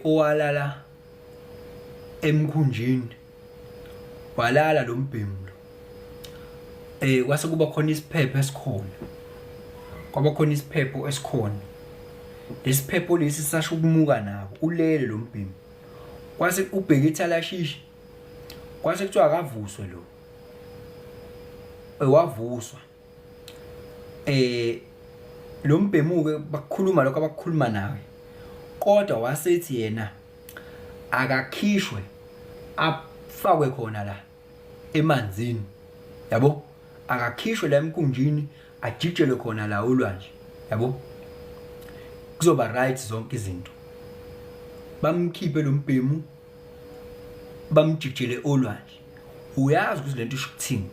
owalala emkhunjini, walala lo mbhemi lo kwase kuba khona isiphepho esikhona, kwaba khona isiphepho esikhona. Lesiphepho lesi sasho ukumuka nabo, ulele lo mbhemi. Kwase ubheke ithalashishi, kwase kuthiwa akavuswe lo, wavuswa. Lo mbhemu ke bakukhuluma lokho abakukhuluma nawe, kodwa wasethi yena akakhishwe afakwe khona la emanzini, yabo, akakhishwe la emkhunjini ajijelwe khona la ulwandle, yabo, kuzoba right zonke izinto. Bamkhiphe lo mbhemu bamjijele olwandle. Uyazi ukuthi lento isho ukuthini?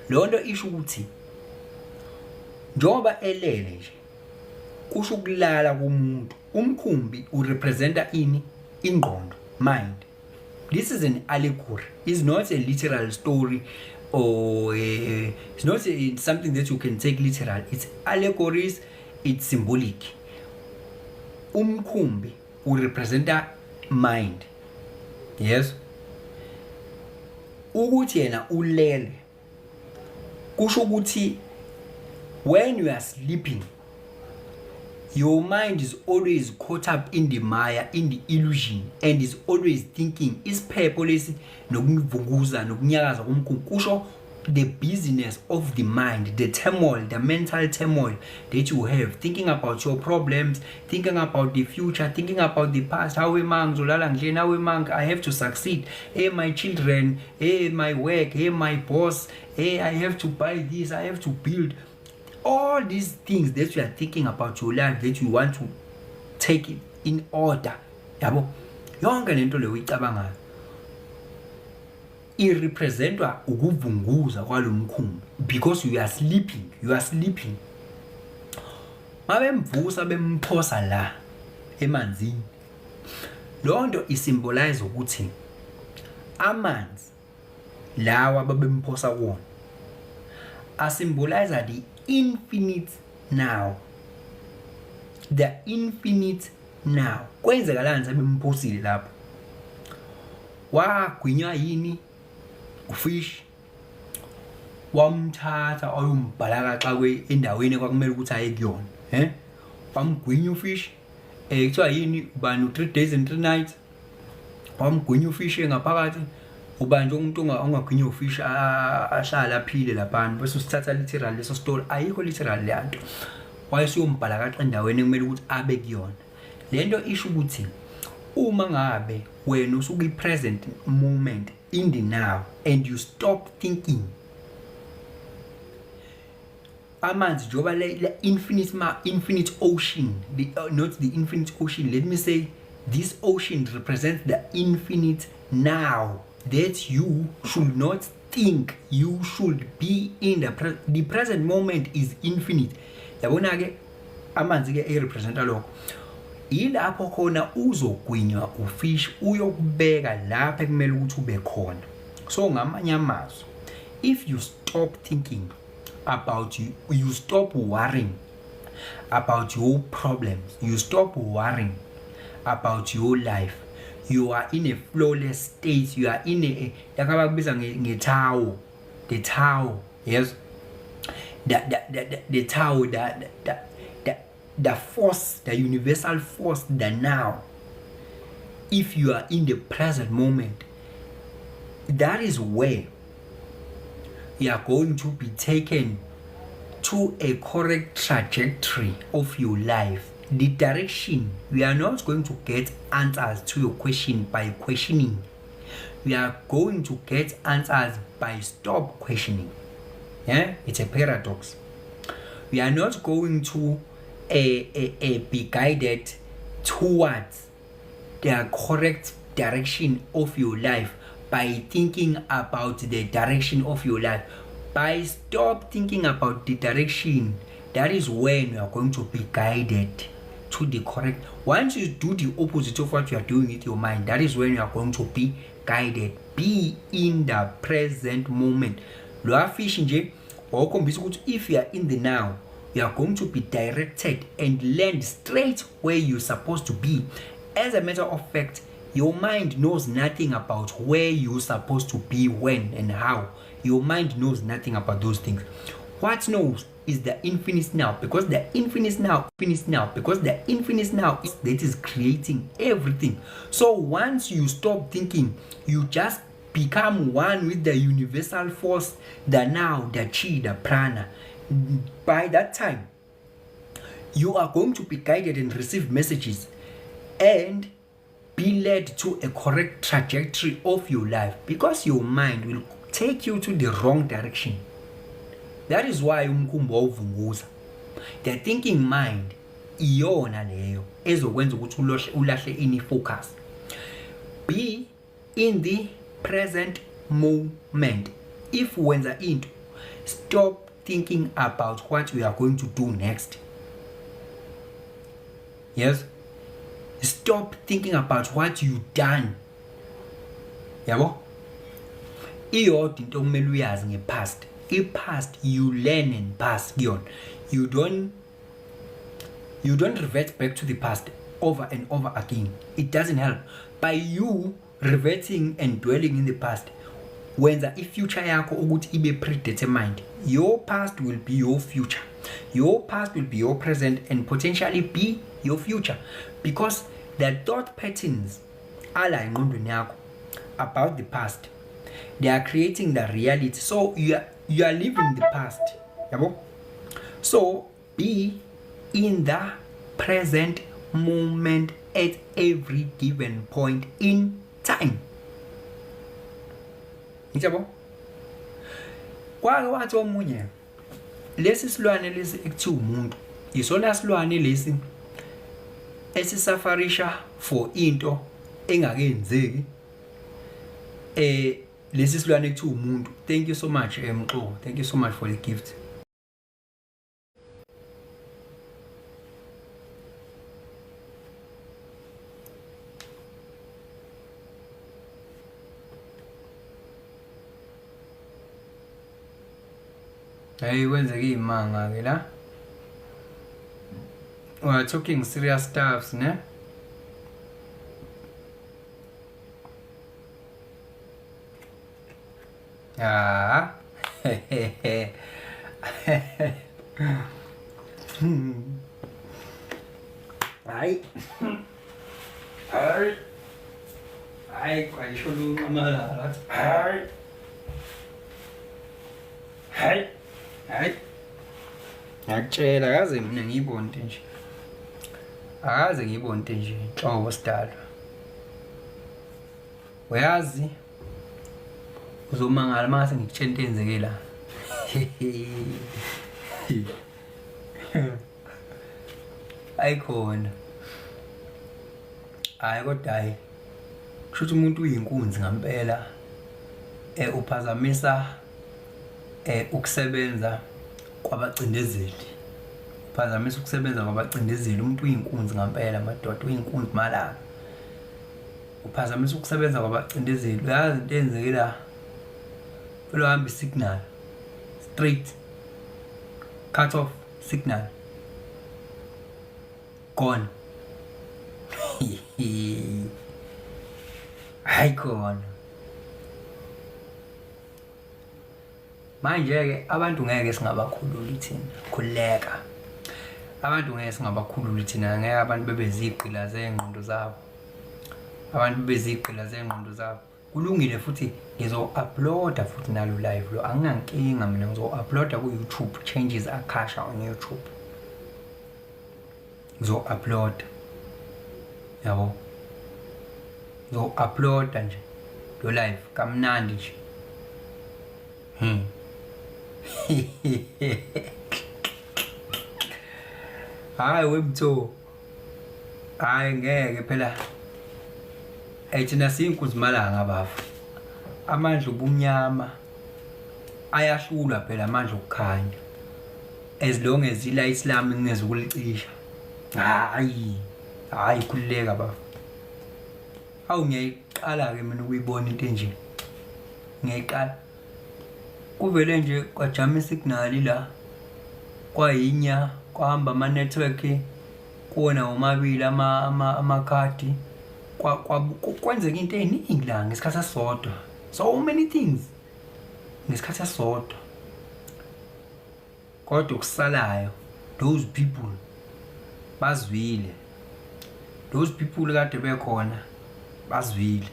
Lonto isho ukuthi njoba elele nje kusho ukulala komuntu. Umkhumbi urepresenta ini? Ingqondo, mind. This is an allegory. It's not a literal story or it's not something that you can take literal. It's allegories, it's symbolic. Umkhumbi urepresenta mind. Yes. Ukuthi yena ulele kusho ukuthi when you are sleeping, your mind is always caught up in the maya, in the illusion, and is always thinking isiphepho lesi nokuvunguza nokunyakaza komkhumbi kusho the business of the mind, the turmoil, the mental turmoil that you have, thinking about your problems, thinking about the future, thinking about the past. How am I have to succeed? Hey, my children, hey, my work, hey, my boss, hey, I have to buy this, I have to build. All these things that you are thinking about your life, that you want to take it in order. Yabo, yonke lento leyo uyicabangayo irepresentwa ukuvunguza kwalomkhumbi because you are sleeping. Mabemvusa bemphosa la emanzini. Lonto isymbolize ukuthi amanzi lawa babemphosa kuona asymbolize the infinite now. The infinite now. Kwenzekalani sebemphosile lapho? Wagwinywa yini ufish? Wamthatha ayombhalaka xa endaweni kwakumele ukuthi aye kuyona, wamgwinya ufish kuthiwa yini ubani 3 days and 3 nights. Wamgwinya ufish ngaphakathi ubanje umuntu ongagwinya ufish ahlala aphile lapha bese sithatha literal leso story. Ayikho literal lento, wayesuyombhala kaxa endaweni kumele ukuthi abe kuyona. Lento isho ukuthi uma ngabe wena usuku present moment in the now and you stop thinking, amanzi njoba le infinite ocean, not the infinite ocean, let me say this ocean represents the infinite now that you should not think, you should be in the present moment is infinite. Yabona ke amanzi ke representa lokho. Ilapho khona uzogwinywa ufish uyokubeka lapha kumele ukuthi ube khona. So ngamanye amazwi, if you stop thinking about you stop worrying about your problems, you stop worrying about your life, you are in a flawless state, you are in a yakabakubiza ngethawo, the Tao, yes, the Tao, the force, the universal force, the now. If you are in the present moment, that is where you are going to be taken to a correct trajectory of your life. The direction, we are not going to get answers to your question by questioning. We are going to get answers by stop questioning. Yeah, it's a paradox. We are not going to be guided towards the correct direction of your life by thinking about the direction of your life. By stop thinking about the direction, that is when you are going to be guided to the correct. Once you do the opposite of what you are doing with your mind, that is when you are going to be guided. Be in the present moment. If you are in the now, you are going to be directed and land straight where you're supposed to be. As a matter of fact, your mind knows nothing about where you're supposed to be, when and how. Your mind knows nothing about those things. What knows is the infinite now, because the infinite now, because the infinite now is that is creating everything. So once you stop thinking, you just become one with the universal force, the now, the chi, the prana. By that time, you are going to be guided and receive messages and be led to a correct trajectory of your life, because your mind will take you to the wrong direction. That is why umkhumbi wavunguza. The thinking mind iyona leyo ezokwenza ukuthi ulahle ini focus. Be in the present moment. If wenza into, stop thinking about what you are going to do next. Yes, stop thinking about what you done. Yabo, iyodwa into okumele uyazi ngepast. I-past you learn and pass beyond. You don't revert back to the past over and over again. It doesn't help. By you reverting and dwelling in the past, wenza i-future yakho ukuthi ibe predetermined. Your past will be your future. Your past will be your present and potentially be your future, because the thought patterns ala engqondweni yakho about the past, they are creating the reality. So you are living the past. Yabo? So be in the present moment at every given point in time. Ngiyabo? Kwake wathi omunye, lesi silwane lesi ekuthiwa umuntu isona silwane lesi esisafarisha for into engakenzeki. Lesi silwane ekuthiwa umuntu. Thank you so much Mxo. Thank you so much for the gift. Hey, kwenzeke imanga ke la. We are talking serious stuffs, ne? Ah. Ay. Ay. Ay, kwaisho lumala. Ay. Ay. Hayi, ngiyakutshela akaze mina ngiyibone into nje. Akaze ngiyibone into nje inhlobo sidalwa. Uyazi uzomangala mase ngikutshela into enzeke la. Ayikhona. Hayi kodwa hayi. Kusho umuntu uyinkunzi ngempela. Uphazamisa ukusebenza kwabacindezeli. Phazamisa ukusebenza kwabacindezeli. Umuntu uyinkunzi ngempela madoda, uyinkunzi malanga. Uphazamisa ukusebenza kwabacindezeli. Uyazi into enzeke la. Lo hamba isignal straight, cut off signal, gone. Hayi khona. Manje ke abantu ngeke singabakhululi thina, khuleka. Abantu ngeke singabakhululi thina, ngeke abantu bebeziqila zengqondo zabo. Abantu bebeziqila zengqondo zabo. Kulungile futhi ngizo-uploada futhi nalo live lo, anginankinga mina, ngizo-uploada ku YouTube, Changes Akasha on YouTube. Ngizo-uploada. Yabo. Ngizo-uploada nje lo live kamnandi nje. Hayi webutho. Hayi ngeke phela. Thina siyinkunzi malanga bafu. Amandla obumnyama ayahlulwa phela amandla okukhanya. As long as i-light lami ngingeze ukulicisha. Hayi khulileka bafu. Awu ngiyayiqala ke mina ukuyibona into enje. Ngiyayiqala. Kuvele nje kwajama isignal la. Kwayinya kwahamba ama network kuona omabili amakhadi. Kwenzeka into eningi la ngesikhathi esisodwa. So many things ngesikhathi esisodwa. Kodwa kusalayo, those people bazwile. Those people kade bekhona bazwile.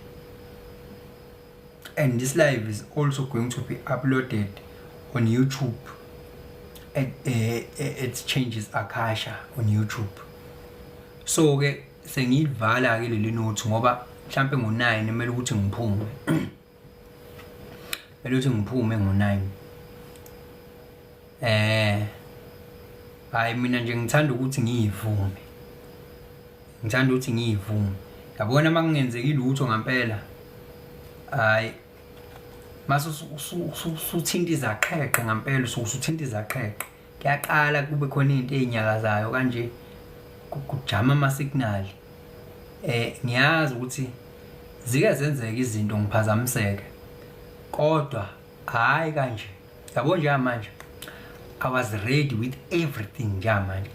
And this live is also going to be uploaded on YouTube. It Changes Akasha on YouTube. So sengiyivala ke leli note ngoba mhlambe ngo9 kumele ukuthi ngiphume kumele ukuthi ngiphume ngo9 hayi mina nje ngithanda ukuthi ngiyivume yabona makungenzeki lutho ngempela hayi mase usuthinta izaqheqhe ngempela usuthinta izaqheqhe kuyaqala kube khona into ezinyakazayo kanje kujama ama signal ngiyazi ukuthi zike zenzeka izinto ngiphazamiseke kodwa hayi kanje yabo nje manje I was ready with everything manje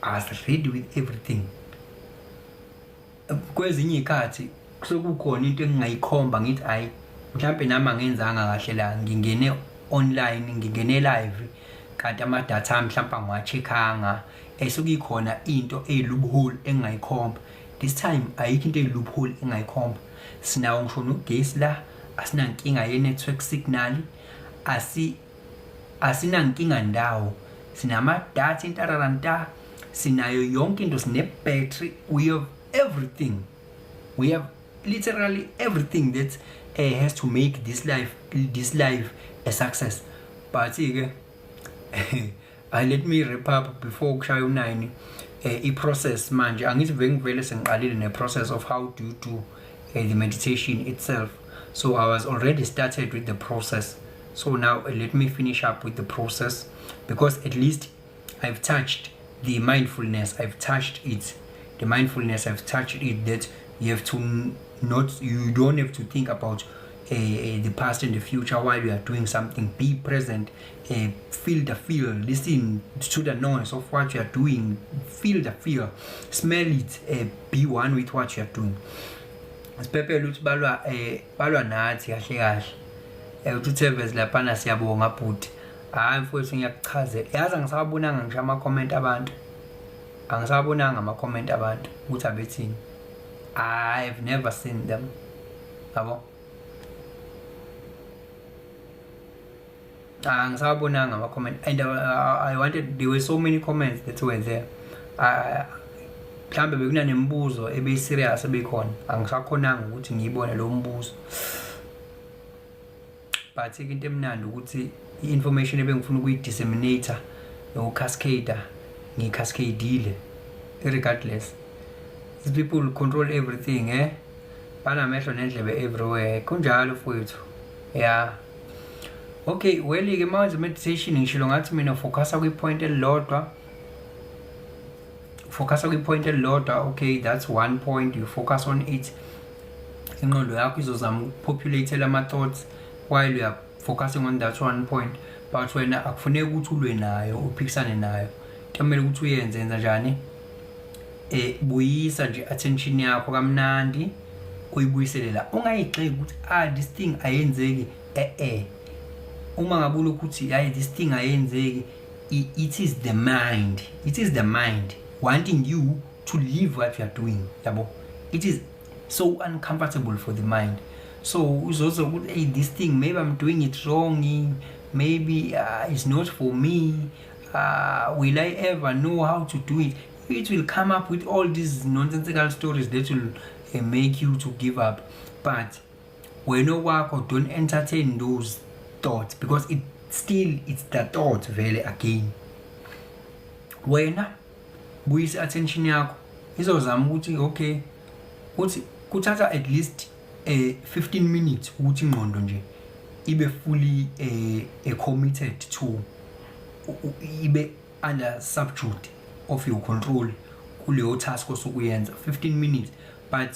kwezinye ikhathi sokukhona into engingayikhomba ngithi hayi mhlambe nami angenzanga kahle la ngingene online ngingene live kanti ama data mhlawumbe ngiwacheckanga esokuyikhona into loophole engayikhomba this time ayikho into loophole engayikhomba sinawo ngisho nogesi la asinankinga ye network signal asinankinga ndawo sinama data intararanta sinayo yonke into sine battery we have everything we have literally everything that has to make this life a success but let me wrap up before kushaya u9 process manje angithi ngivele sengiqalile ne process of how to do the meditation itself so I was already started with the process so now let me finish up with the process because at least I've touched the mindfulness I've touched it that you have to you don't have to think about the past and the future while you are doing something. Be present, feel the feel, listen to the noise of what you are doing, feel the feel, smell it, be one with what you are doing. Siphephe ukuthi balwa nathi kahle kahle uThevez laphana siyabonga bhuti hayi mfowethu ngiyakuchazela yazi angisabonanga ngisho ama comment abantu ukuthi abethini I've never seen them yabo angisabonanga ama comment and I wanted there were so many comments that were there mhlambe bekunanembuzo ebe serious ebekhona angisakhonanga ukuthi ngiyibone lo mbuzo but into emnandi ukuthi i-information ebengifuna ukuyidisseminator no-cascader ngicascadeile regardless these people control everything banamehlo nendlebe everywhere kunjalo mfowethu yeah okay well ke manje meditation ngishilo ngathi mina focusa kwi-point elilodwa okay that's one point you focus on it ingqondo yakho izozama ukupopulate ama thoughts while you are focusing on that one point but wena akufuneki ukuthi ulwe nayo uphikisane nayo kumele ukuthi uyenze njani buyisa nje attention yakho kamnandi uyibuyiselela ungayixeki ukuthi this thing ayenzeki uma ngabula ukuthi hayi this thing ayenzeki it is the mind wanting you to leave what you are doing yabo it is so uncomfortable for the mind so uzozo ukuthi hey this thing maybe I'm doing it wrong maybe it's not for me will I ever know how to do it it will come up with all these nonsensical stories that will make you to give up but when you work or don't entertain those thoughts because it's the thought vele again wena buyisa attention yakho izozama ukuthi okay uthi kuthatha at least 15 minutes ukuthi ingqondo nje ibe fully committed to ibe under subject of your control kuleyo task osokuyenza 15 minutes but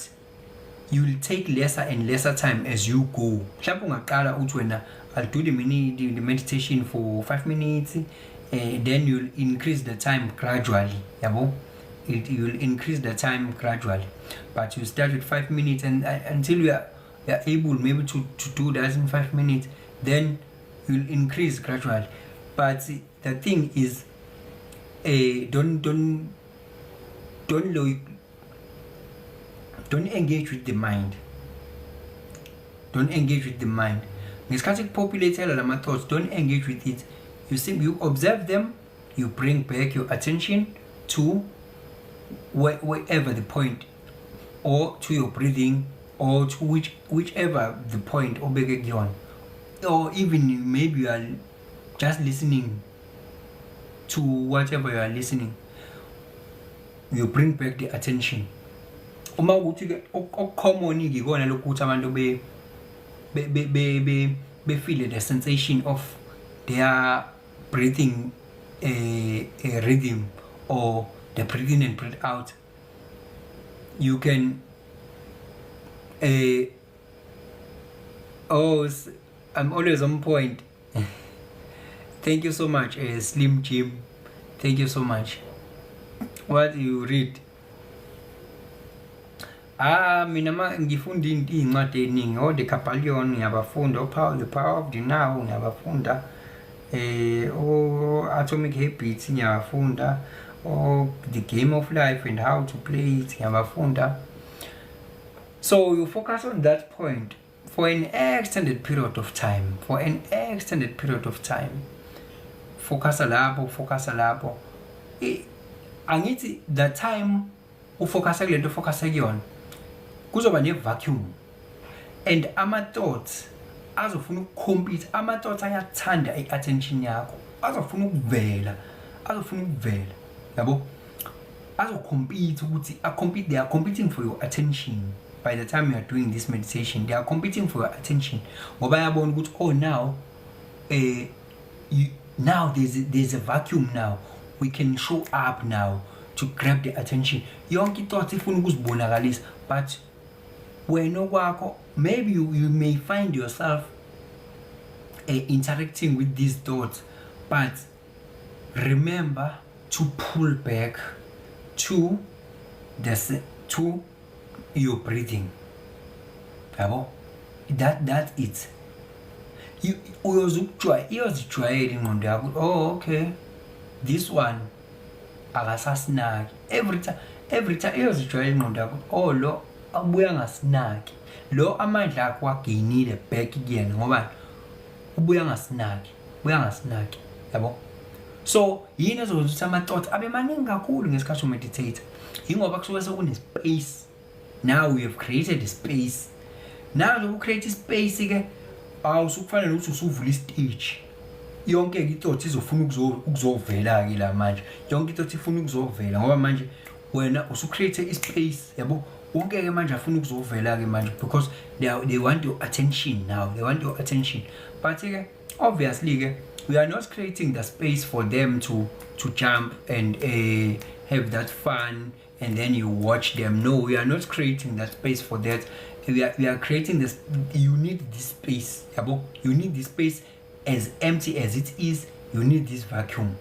you will take lesser and lesser time as you go mhlawumbe ungaqala uthi wena I'll do the meditation for 5 minutes then you'll increase the time gradually yabo you'll increase the time gradually but you start with 5 minutes and until you are able maybe to do that in 5 minutes then you'll increase gradually but the thing is don't engage with the mind ngesikhathi kupopulate lama thoughts don't engage with it you observe them you bring back your attention to wherever the point or to your breathing, or to whichever the point obeke kuyona, or even maybe you are just listening to whatever you are listening, you bring back the attention. Uma ukuthi ke common ke kona lokho ukuthi abantu be feel the sensation of their breathing a rhythm, or the breathe in and breathe out. You can I'm always on point. Thank you so much, Slim Jim. Thank you so much. What do you read? Mina ngifunda incwadi eningi. The Kapalion ngiyabafunda, the Power of the Now ngiyabafunda, Atomic Habits ngiyabafunda, The Game of Life and How to Play It ngiyabafunda. So you focus on that point for an extended period of time. Focus lapho. Angithi the time ufocus kulento focus kuyona, kuzoba ne vacuum, and ama-thoughts azofuna ukucompete. Ama-thoughts ayathanda i-attention yakho, azofuna ukuvela, yabo, azocompete ukuthi they are competing for your attention. By the time you are doing this meditation, they are competing for your attention. Ngoba yabona ukuthi now there's a vacuum now, we can show up now to grab the attention. Yonke thoughts ifuna ukuzibonakalisa, but wena okwakho, maybe you may find yourself interacting with these thoughts, but remember to pull back to your breathing. Yabo, that's it. Uyozijwayela ingqondo yakho, okay, this one akasasinaki. Every time uyozijwayela ingqondo yakho, lo abuya ngasinaki, lo amandla akho wagainile back kuyena ngoba ubuya ngasinaki, yabo. So yini ezokuthi ukuthi ama-thoughts abe maningi kakhulu ngesikhathi umeditate? Yingoba kusuke sekune space. Now we have created a space. Now to create space ke awusukufanele ukuthi usuvula istage. Yonke ke ithought izofuna ukuzovela ke la manje. Yonke ithought ifuna ukuzovela ngoba manje wena usucreate ispace, yabo. Wonke ke manje afuna ukuzovela ke manje because they want your attention now. But ke obviously ke we are not creating the space for them to jump and have that fun and then you watch them. No, we are not creating that space for that. We are creating this. You need this space, yabo. You need this space as empty as it is. You need this vacuum.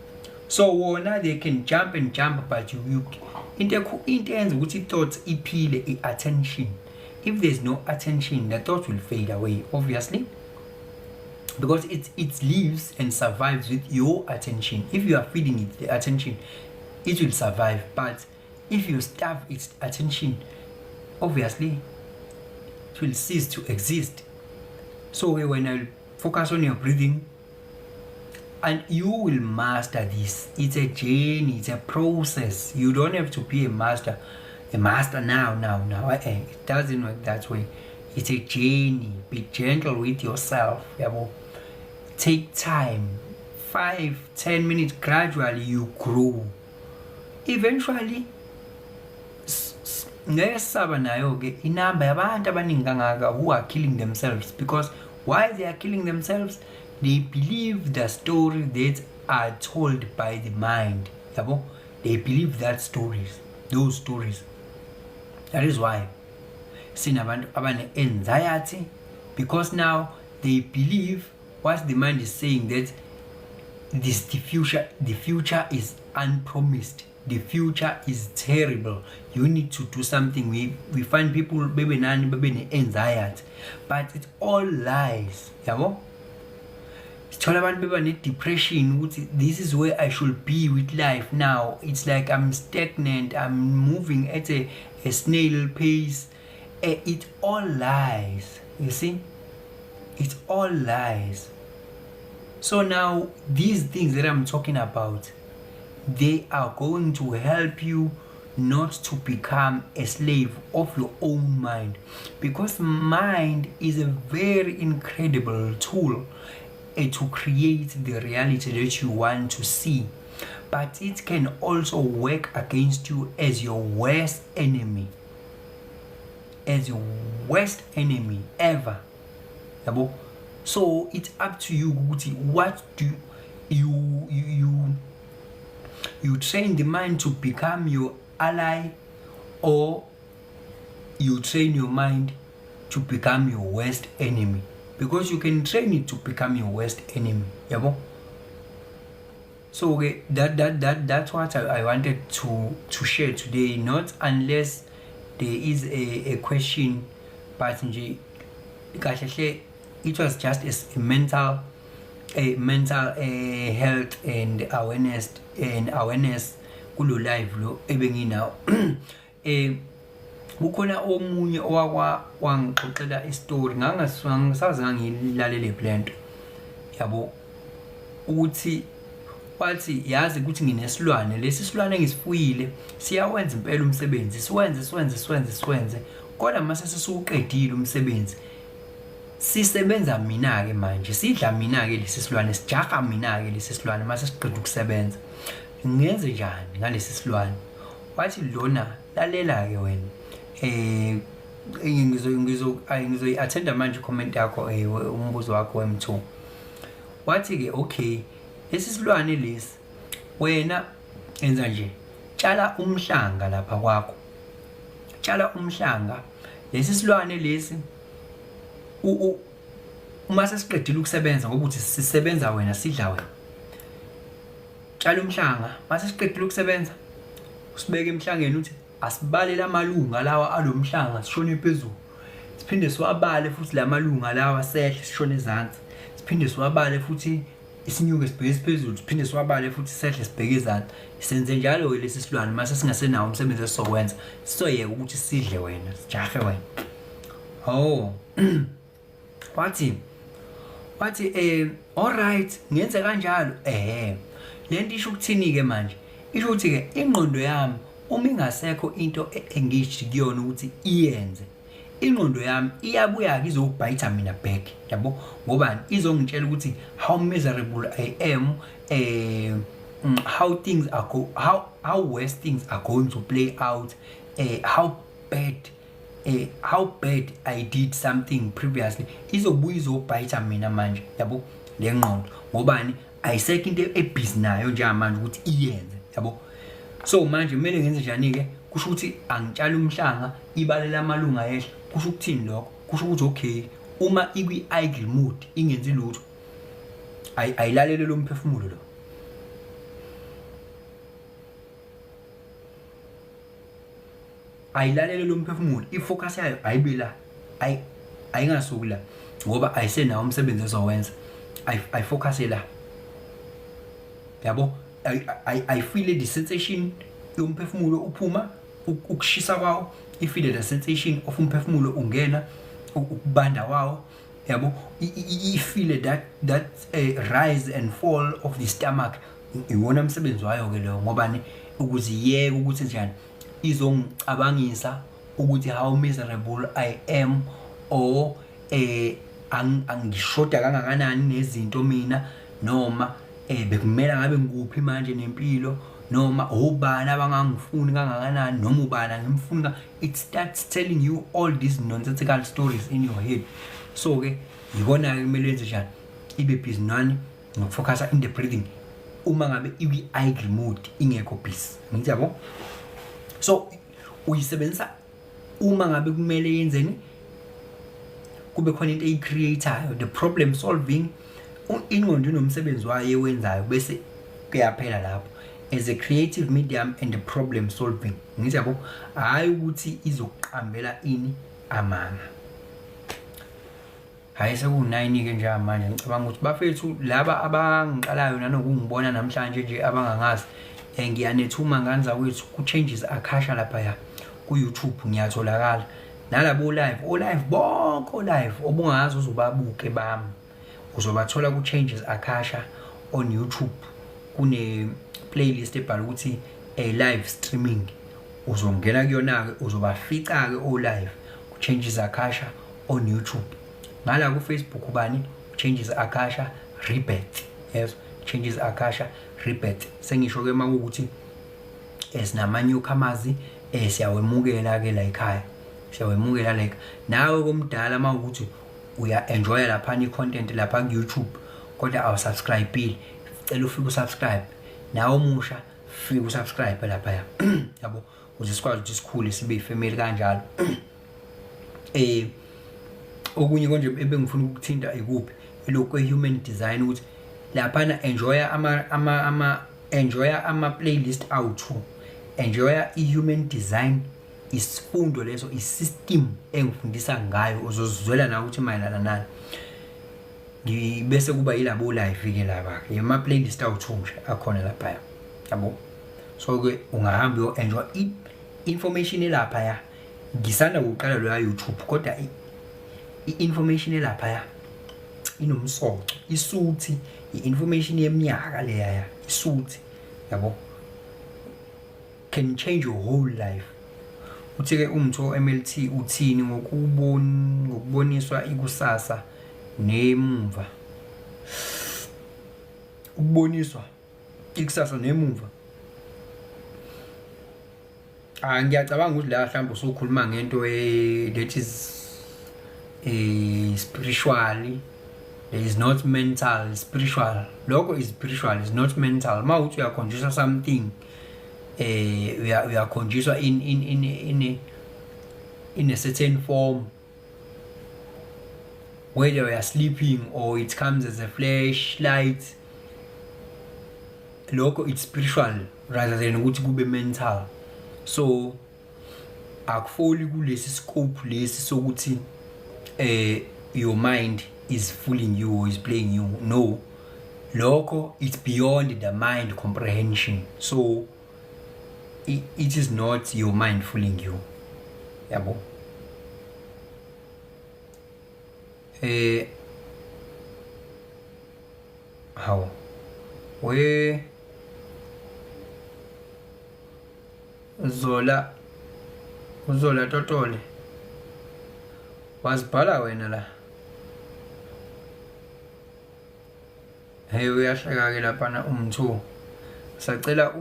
So now they can jump, but you into ukuthi thoughts iphile attention. If there's no attention, the thought will fade away, obviously, because it lives and survives with your attention. If you are feeding it the attention, it will survive. But if you starve its attention, obviously it will cease to exist. So when I focus on your breathing, and you will master this. It's a journey, it's a process. You don't have to be a master now. It doesn't work that way. It's a journey. Be gentle with yourself. Take time, 5-10 minutes. Gradually you grow. Eventually, ngesaba nayo ke inamba yabantu abaningi kangaka who are killing themselves. Because why they are killing themselves? They believe the story that are told by the mind. They believe those stories. That is why sinabantu abane anxiety, because now they believe what the mind is saying, that the future is unpromised. The future is terrible. You need to do something. We find people baby anxiety, but it all lies. It's all about people need depression. This is where I should be with life now. It's like I'm stagnant. I'm moving at a snail pace. It all lies. You see? It all lies. So now these things that I'm talking about, they are going to help you not to become a slave of your own mind, because mind is a very incredible tool to create the reality that you want to see, but it can also work against you as your worst enemy, ever. So it's up to you. What do you train the mind to become your ally, or you train your mind to become your worst enemy? Because you can train it to become your worst enemy. So okay, that's what I wanted to share today. Not unless there is a question, but it was just a mental health and awareness kulo live lo ebenginawo. Kukhona omunye wangixoxela istory ngangasazi ngangilalele plento ukuthi wathi yazi ukuthi nginesilwane, lesi silwane engisifuyile siyawenza impela umsebenzi, siwenze kodwa mase sisuqedile umsebenzi sisebenza mina ke manje, sidla mina ke lesi silwane, sijaha mina ke lesi silwane mase siqeda ukusebenza. Ngenze njani ngalesi silwane? Wathi lona lalela ke wena, ngizoyi-attenda manje comment yakho, umbuzo wakho wem2. Wathi ke okay, lesi silwane lesi wena enza nje, tshala umhlanga lapha kwakho, tshala umhlanga. Lesi silwane lesi uma sesiqedile ukusebenza, ngoba uthi sisebenza wena sidla wena, tshala umhlanga. Mase siqedile ukusebenza usibeke emhlangeni, uthi asibalele amalunga lawa alomhlanga sishone phezulu, siphinde siwabale futhi lamalunga lawa sehle sishone ezantsi, siphinde siwabale futhi isinyuke sibheke phezulu, siphinde siwabale futhi sehle sibheke ezantsi. Senze njalo ke lesi silwane mase singasenawo umsebenzi esizokwenza, sizoyeka ukuthi sidle wena, sijahe wena. Wathi alright, ngenze kanjalo. Lento isho ukuthini ke manje? Isho ukuthi ke ingqondo yami uma ingasekho into engage kuyona ukuthi iyenze, ingqondo yami iyabuya ke izobhayitha mina back, ngoba izongitshela ukuthi how miserable I am, how worse things are going to play out, how bad I did something previously. Izobuya izobhayitha mina manje, le ngqondo. Ngobani? Ayisekho into ebhizi nayo njengamanje ukuthi iyenze, So manje kumele ngenze njani ke? Kusho ukuthi angitshala umhlanga, ibalela amalunga yehla. Kusho ukuthini lokho? Kusho ukuthi okay, uma ikwi-idle mood ingenzi lutho, ayilalele lo mphefumulo lo. Ayilalele lo mphefumulo, ifocus yayo ayibe la, ayingasuki la, ngoba ayisenawo umsebenzi ezowenza, ayifocus la. I feel the sensation yomphefumulo uphuma, ukushisa kwawo, I feel the sensation of umphefumulo ungena, ukubanda wawo, I feel that rise and fall of the stomach. Iwona umsebenzi wayo ke lo, ngobani? Ukuziyeka ukuthi njani izongicabangisa ukuthi how miserable I am, or angishoda kangakanani nezinto mina, noma bekumela ngabe ngikuphi manje nempilo, noma ubani abangangifuni kangakanani, noma ubani angimfuni. It starts telling you all these nonsensical stories in your head. So ke yibona ke kumele wenze njani, ibe busy nani ngokufocusa in the breathing uma ngabe iwi-idle mood ingekho busy. Ngiyabo? So uyisebenzisa uma ngabe kumele yenzeni, kube khona into eyicreateayo, the problem solving. Ingqondo inomsebenzi wayo wenzayo bese kuyaphela lapho, as a creative medium and the problem solving. Ngiyabo? Hayi ukuthi izokuqambela ini amanga. Hayi seku9 ke nje manje, ngicabanga ukuthi bafethu laba abangiqalayo nanokungibona namhlanje nje abangangazi, ngiyanethuma nganza kwethu ku Changes Akasha lapha ya ku YouTube ngiyatholakala, nalabo live bonke live obungazi uzobabuke bami, uzobathola ku Changes Akasha on YouTube. Kune playlist ebhala ukuthi live streaming, uzongena kuyona-ke uzobafica-ke o-live ku-Changes Akasha on YouTube. Ngala ku-Facebook ubani Changes Akasha Rebirth, yes, Changes Akasha Rebirth. Sengisho-ke uma kuwukuthi sinama-newcomers siyawemukela-ke la ekhaya, siyawemukela like nawe komdala uma ukuthi uya-enjoya laphana i-content lapha ku-YouTube kodwa awusubscribe-ile, cela ufike usubscribe. Nawe omusha fike usubscribe laphaya yabo, ukuze sikwazi ukuthi sikhule sibe ifamily kanjalo. Okunye konje ebengifuna ukuthinta ikuphi ilokhu human design, ukuthi laphana enjoya ama-playlist awu-2, enjoya i-human design, isifundo leso, i-system engifundisa ngayo uzozizwela nawe ukuthi mayelana nani. Bese kuba yilabo live-ke laba-ke ama-playlist awu-2 nje akhona laphaya yabo. So-ke ungahamba uyo-enjoy i-information elaphaya. Ngisanda kuqala lo YouTube kodwa i-information elaphaya inomsoco, isuthi i-information yeminyaka leya, isuthi yabo, can change your whole life. Uthi-ke umtho MLT uthini ngokuboniswa ikusasa nemumva, ukuboniswa ikusasa nemumva. Ngiyacabanga ukuthi la mhlawumbe usukhuluma ngento that is spiritually, there is not mental, spiritual. Lokho is spiritual, is not mental. Uma uthi uyakhonjiswa something uyakhonjiswa in a certain form, whether you are sleeping or it comes as a flashlight. Lokho it's spiritual rather than ukuthi kube mental. So akufoli kulesi scope lesi sokuthi your mind is fooling you or is playing you. No, lokho it's beyond the mind comprehension. So it is not your mind fooling you yabo. How we Zola Totole wazibhala wena la. Hey, uyahleka-ke laphana umthu. Sacela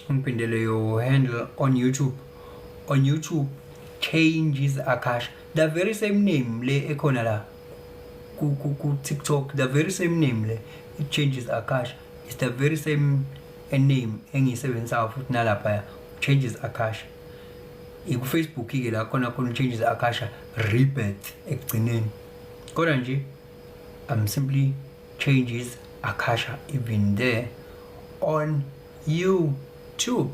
umpindele yo handle on YouTube. On YouTube Changes Akasha, the very same name le ekhona la ku TikTok, the very same name le, it Changes Akasha. It's the very same name engiyisebenzisayo futhi nalapha Changes Akasha. Iku Facebook ke la khona Changes Akasha Rebirth ekugcineni. Kodwa nje I'm simply Changes Akasha even there on YouTube.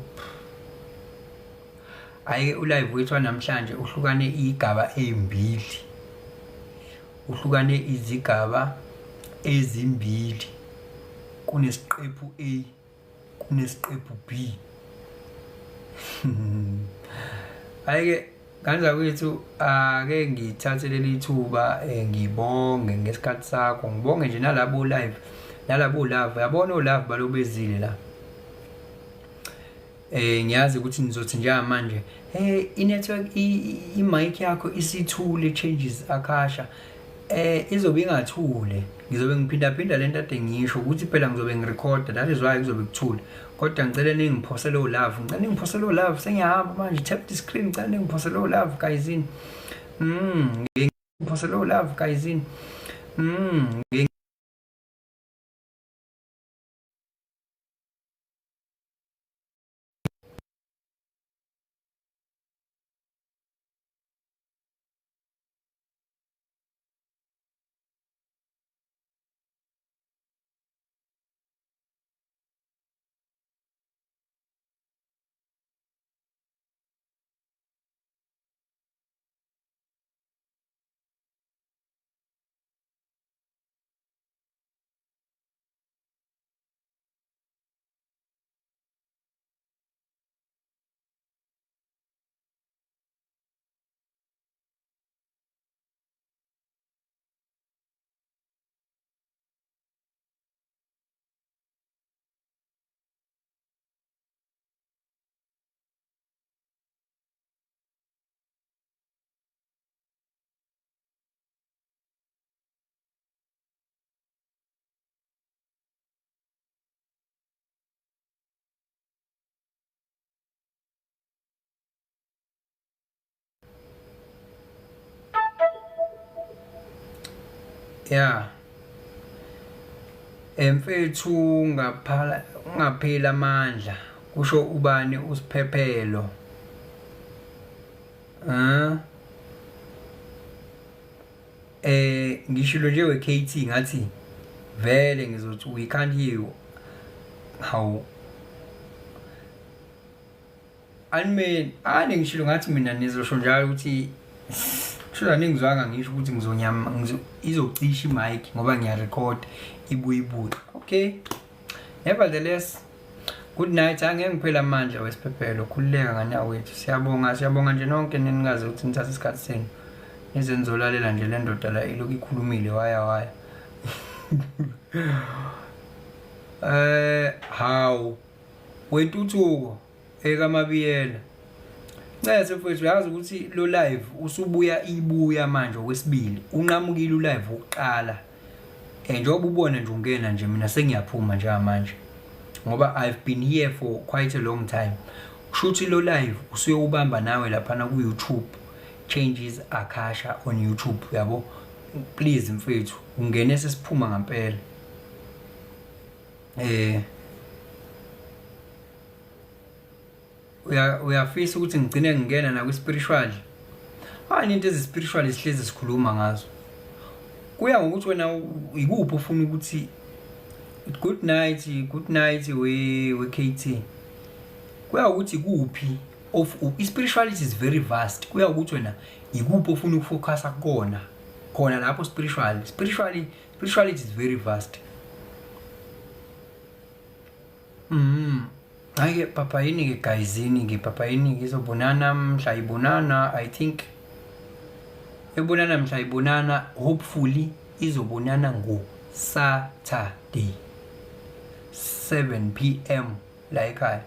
Ayike ulive wethu namhlanje uhlukane igaba ezimbili. Uhlukane izigaba ezimbili. Kunesiqephu A, kunesiqephu B. Ayike kanza kwethu ake ngithathe leli thuba ngibonge ngesikhathi sakho, ngibonge nje nalabo live, nalabo love. Yabona o-love balobezile la. Ngiyazi ukuthi nizothi njengamanje i-network i-mic yakho isithule Changes Akasha. Izobe ingathule, ngizobe ngiphinda lento ade ngisho ukuthi phela ngizobe ngirecorda, that is why kuzobe kuthule. Kodwa ngicela ningiphosele o-love, ngicela ningiphosele o-love. Sengiyahamba manje, tap the screen, ngicela ningiphosele o-love guysini. Ngiphosele o-love guysini. yeah mfethu ungaphela amandla kusho ubani uSiphephelo ngishilo nje weKT ngathi vele ngizothi we can't hear you how ngishilo ngathi mina nizosho njalo ukuthi shula ningizwanga ngisho ukuthi ngizonyama izocisha imic ngoba ngiyarecord ibuye. Okay, nevertheless, good night. Angeke ngiphela amandla weSiphephelo, khulileka ngana wethu. Siyabonga nje nonke ningaze ukuthi nithathe isikhathi senu nize nizolalela nje le ndoda la iloku ikhulumile waya how wentuthuko ekaMabiyela ncese mfethu uyazi ukuthi lo live ibuya manje okwesibili unqamukile ulive oqala njengoba ubona nje ungena nje mina sengiyaphuma nje manje ngoba I've been here for quite a long time. Kushuthi lo live usuyobamba nawe lapha na ku YouTube Changes Akasha on YouTube yabo. Please mfethu ungene sesiphuma ngempela uyafisa ukuthi ngigcine ngingena na ku spiritual into ezi spiritual isihlezi sikhuluma ngazo kuya ngokuthi wena ikuphi ufuna ukuthi good night we KT kuya ukuthi kuphi of spirituality is very vast kuya ukuthi wena ikuphi ufuna ukufocus khona lapho spirituality is very vast. Hayi papa yini ke guysini ke papa yini ngizobonana mhla ibonana I think ebonana mhla ibonana hopefully izobonana ngo Saturday 7 PM la ekhaya.